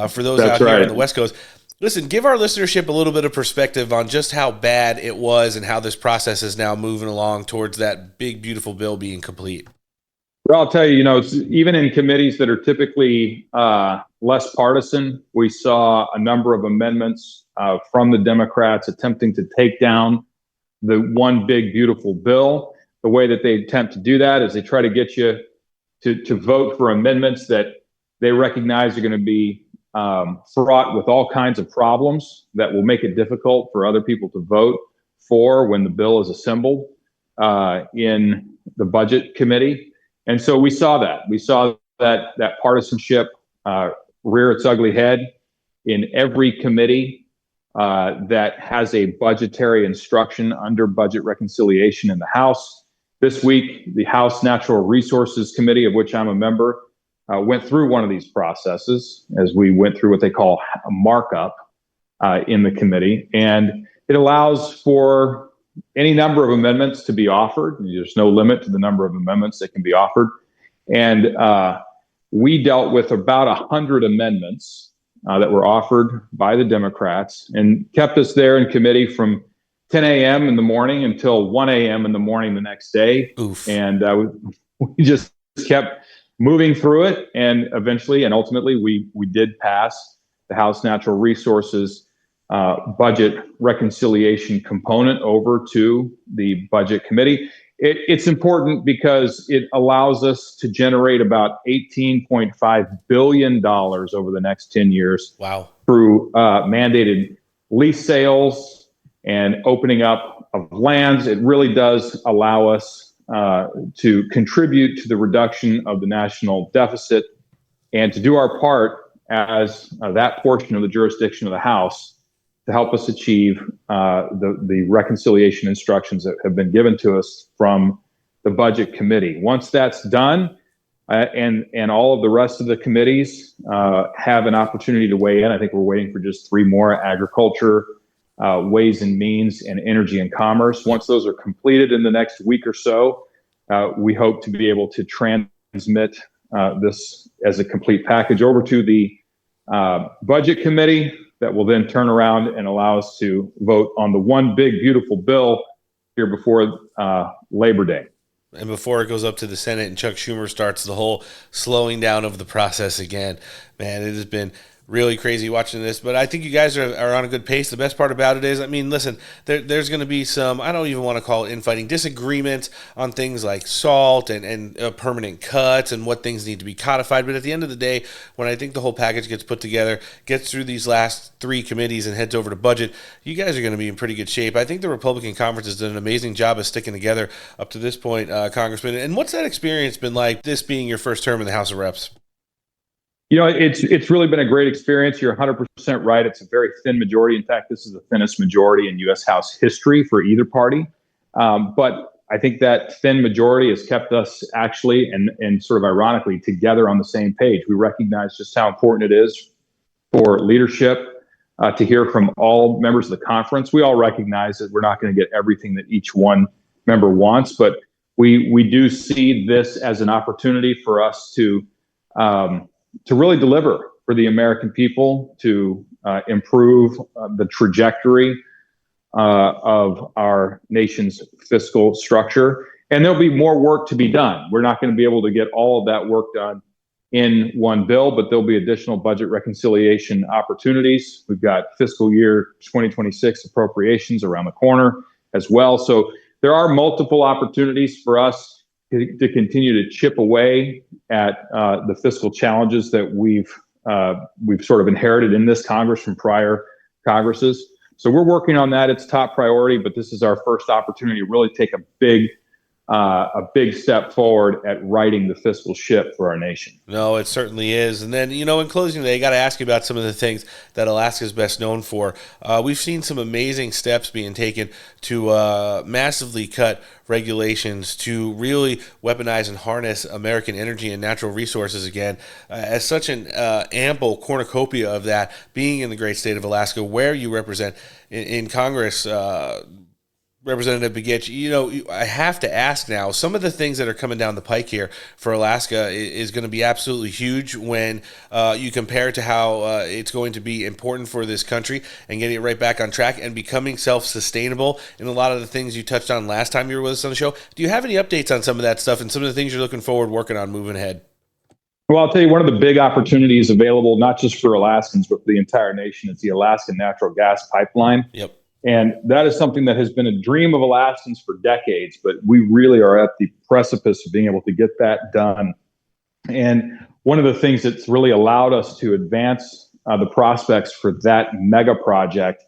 Speaker 3: for those out here on the West Coast. Listen, give our listenership a little bit of perspective on just how bad it was and how this process is now moving along towards that big, beautiful bill being complete.
Speaker 19: Well, I'll tell you, it's, even in committees that are typically less partisan, we saw a number of amendments from the Democrats attempting to take down the one big, beautiful bill. The way that they attempt to do that is they try to get you to vote for amendments that they recognize are going to be fraught with all kinds of problems that will make it difficult for other people to vote for when the bill is assembled in the Budget Committee. And so we saw that. We saw that partisanship rear its ugly head in every committee that has a budgetary instruction under budget reconciliation in the House. This week, the House Natural Resources Committee, of which I'm a member, went through one of these processes as we went through what they call a markup in the committee. And it allows for any number of amendments to be offered. There's no limit to the number of amendments that can be offered. And we dealt with about 100 amendments that were offered by the Democrats and kept us there in committee from 10 a.m. in the morning until 1 a.m. in the morning the next day.
Speaker 3: Oof.
Speaker 19: And we just kept moving through it. And eventually and ultimately, we did pass the House Natural Resources budget reconciliation component over to the Budget Committee. It's important because it allows us to generate about $18.5 billion over the next 10 years.
Speaker 3: Wow.
Speaker 19: Through mandated lease sales and opening up of lands. It really does allow us to contribute to the reduction of the national deficit and to do our part as that portion of the jurisdiction of the House to help us achieve the reconciliation instructions that have been given to us from the Budget Committee. Once that's done, and all of the rest of the committees have an opportunity to weigh in. I think we're waiting for just 3 more: Agriculture, Ways and Means, and Energy and Commerce. Once those are completed in the next week or so, we hope to be able to transmit this as a complete package over to the Budget Committee, that will then turn around and allow us to vote on the one big, beautiful bill here before Labor Day.
Speaker 3: And before it goes up to the Senate and Chuck Schumer starts the whole slowing down of the process again. Man, it has been really crazy watching this, but I think you guys are on a good pace. The best part about it is, listen, there's going to be some, I don't even want to call it infighting, disagreements on things like SALT and permanent cuts and what things need to be codified. But at the end of the day, when I think the whole package gets put together, gets through these last 3 committees and heads over to budget, you guys are going to be in pretty good shape. I think the Republican conference has done an amazing job of sticking together up to this point, Congressman. And what's that experience been like, this being your first term in the House of Reps?
Speaker 19: It's really been a great experience. You're 100% right. It's a very thin majority. In fact, this is the thinnest majority in U.S. House history for either party. But I think that thin majority has kept us actually and sort of ironically together on the same page. We recognize just how important it is for leadership to hear from all members of the conference. We all recognize that we're not going to get everything that each one member wants, but we do see this as an opportunity for us to really deliver for the American people, to improve the trajectory of our nation's fiscal structure. And there'll be more work to be done. We're not going to be able to get all of that work done in one bill, but there'll be additional budget reconciliation opportunities. We've got fiscal year 2026 appropriations around the corner as well. So there are multiple opportunities for us to continue to chip away at the fiscal challenges that we've sort of inherited in this Congress from prior Congresses. So we're working on that. It's top priority, but this is our first opportunity to really take a big step forward at righting the fiscal ship for our nation.
Speaker 3: No, it certainly is. And then, in closing today, I got to ask you about some of the things that Alaska is best known for. We've seen some amazing steps being taken to massively cut regulations, to really weaponize and harness American energy and natural resources again, as such an ample cornucopia of that being in the great state of Alaska, where you represent in Congress. Representative Begich, I have to ask now, some of the things that are coming down the pike here for Alaska is going to be absolutely huge when you compare to how it's going to be important for this country and getting it right back on track and becoming self-sustainable in a lot of the things you touched on last time you were with us on the show. Do you have any updates on some of that stuff and some of the things you're looking forward working on moving ahead?
Speaker 19: Well, I'll tell you, one of the big opportunities available, not just for Alaskans, but for the entire nation, is the Alaskan natural gas pipeline.
Speaker 3: Yep.
Speaker 19: And that is something that has been a dream of Alaskans for decades, but we really are at the precipice of being able to get that done. And one of the things that's really allowed us to advance the prospects for that mega project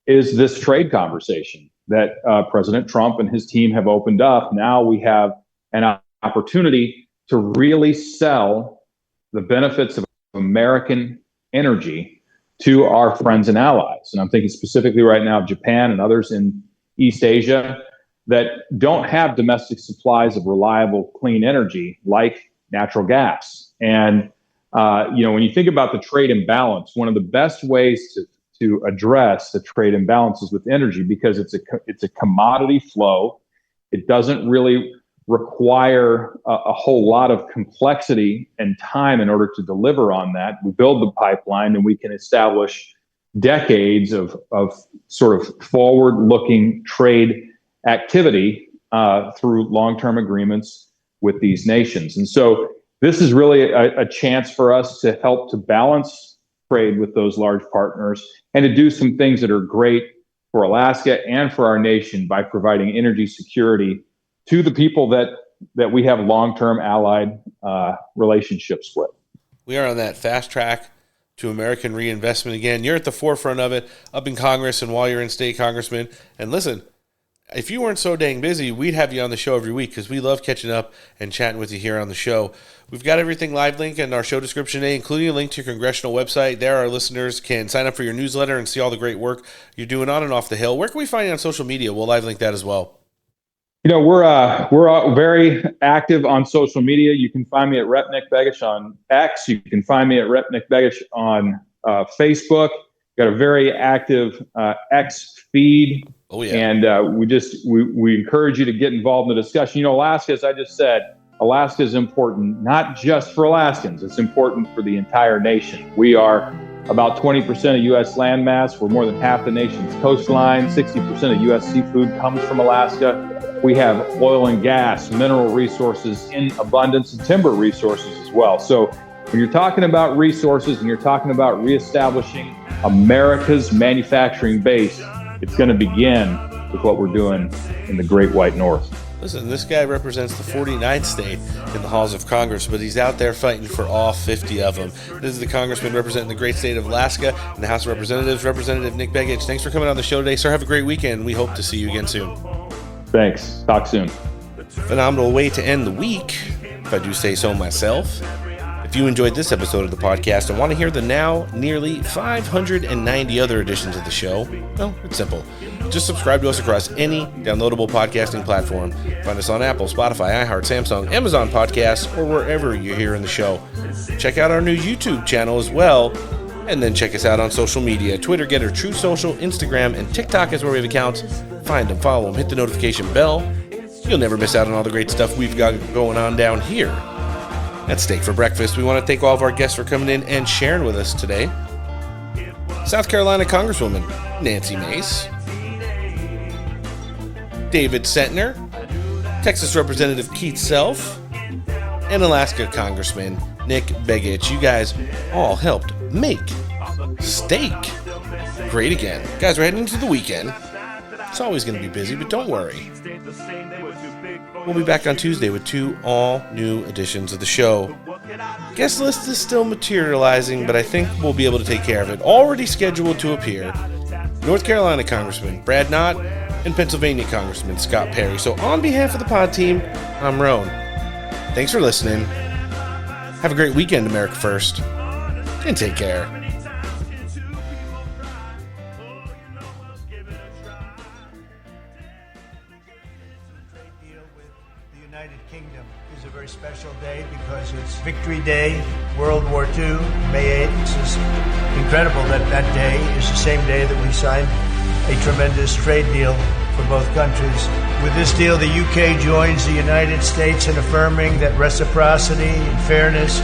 Speaker 19: is this trade conversation that President Trump and his team have opened up. Now we have an opportunity to really sell the benefits of American energy to our friends and allies. And I'm thinking specifically right now of Japan and others in East Asia that don't have domestic supplies of reliable, clean energy like natural gas. And, when you think about the trade imbalance, one of the best ways to address the trade imbalances with energy, because it's a commodity flow, it doesn't really require a whole lot of complexity and time in order to deliver on that. We build the pipeline and we can establish decades of sort of forward-looking trade activity through long-term agreements with these nations. And so this is really a chance for us to help to balance trade with those large partners and to do some things that are great for Alaska and for our nation by providing energy security to the people that we have long-term allied relationships with.
Speaker 3: We are on that fast track to American reinvestment again. You're at the forefront of it up in Congress and while you're in state, Congressman. And listen, if you weren't so dang busy, we'd have you on the show every week because we love catching up and chatting with you here on the show. We've got everything live linked in our show description today, including a link to your congressional website. There, our listeners can sign up for your newsletter and see all the great work you're doing on and off the Hill. Where can we find you on social media? We'll live link that as well.
Speaker 19: We're very active on social media. You can find me at Rep. Nick Begich on X. You can find me at Rep. Nick Begich on Facebook. Got a very active X feed.
Speaker 3: Oh yeah.
Speaker 19: And we encourage you to get involved in the discussion. Alaska, as I just said, Alaska is important not just for Alaskans. It's important for the entire nation. We are about 20% of U.S. landmass. We're more than half the nation's coastline. 60% of U.S. seafood comes from Alaska. We have oil and gas, mineral resources in abundance, and timber resources as well. So when you're talking about resources and you're talking about reestablishing America's manufacturing base, it's going to begin with what we're doing in the Great White North.
Speaker 3: Listen, this guy represents the 49th state in the halls of Congress, but he's out there fighting for all 50 of them. This is the congressman representing the great state of Alaska in the House of Representatives, Representative Nick Begich. Thanks for coming on the show today, sir. Have a great weekend. We hope to see you again soon.
Speaker 19: Thanks. Talk soon.
Speaker 3: Phenomenal way to end the week, if I do say so myself. If you enjoyed this episode of the podcast and want to hear the now nearly 590 other editions of the show, well, it's simple. Just subscribe to us across any downloadable podcasting platform. Find us on Apple, Spotify, iHeart, Samsung, Amazon Podcasts, or wherever you're hearing the show. Check out our new YouTube channel as well. And then check us out on social media. Twitter, Getter, True Social, Instagram, and TikTok is where we have accounts. Find them, follow them, hit the notification bell. You'll never miss out on all the great stuff we've got going on down here at Steak for Breakfast. We want to thank all of our guests for coming in and sharing with us today. South Carolina Congresswoman Nancy Mace, David Sentner, Texas Representative Keith Self, and Alaska Congressman Nick Begich. You guys all helped make steak great again. Guys, we're heading into the weekend. It's always going to be busy, but don't worry. We'll be back on Tuesday with 2 all-new editions of the show. Guest list is still materializing, but I think we'll be able to take care of it. Already scheduled to appear, North Carolina Congressman Brad Knott and Pennsylvania Congressman Scott Perry. So on behalf of the pod team, I'm Roan. Thanks for listening. Have a great weekend, America First, and take care.
Speaker 5: Special day because it's Victory Day, World War II, May 8th. It's incredible that that day is the same day that we signed a tremendous trade deal for both countries. With this deal, the UK joins the United States in affirming that reciprocity and fairness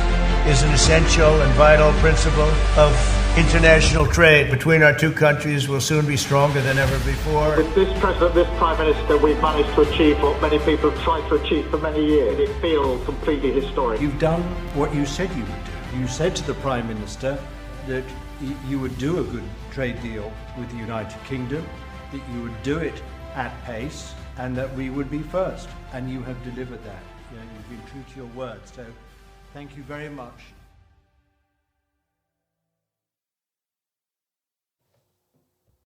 Speaker 5: is an essential and vital principle of international trade between our two countries will soon be stronger than ever before.
Speaker 20: With this President, this Prime Minister, we've managed to achieve what many people have tried to achieve for many years. It feels completely historic.
Speaker 21: You've done what you said you would do. You said to the Prime Minister that you would do a good trade deal with the United Kingdom, that you would do it at pace, and that we would be first. And you have delivered that. You've been true to your word. So thank you very much.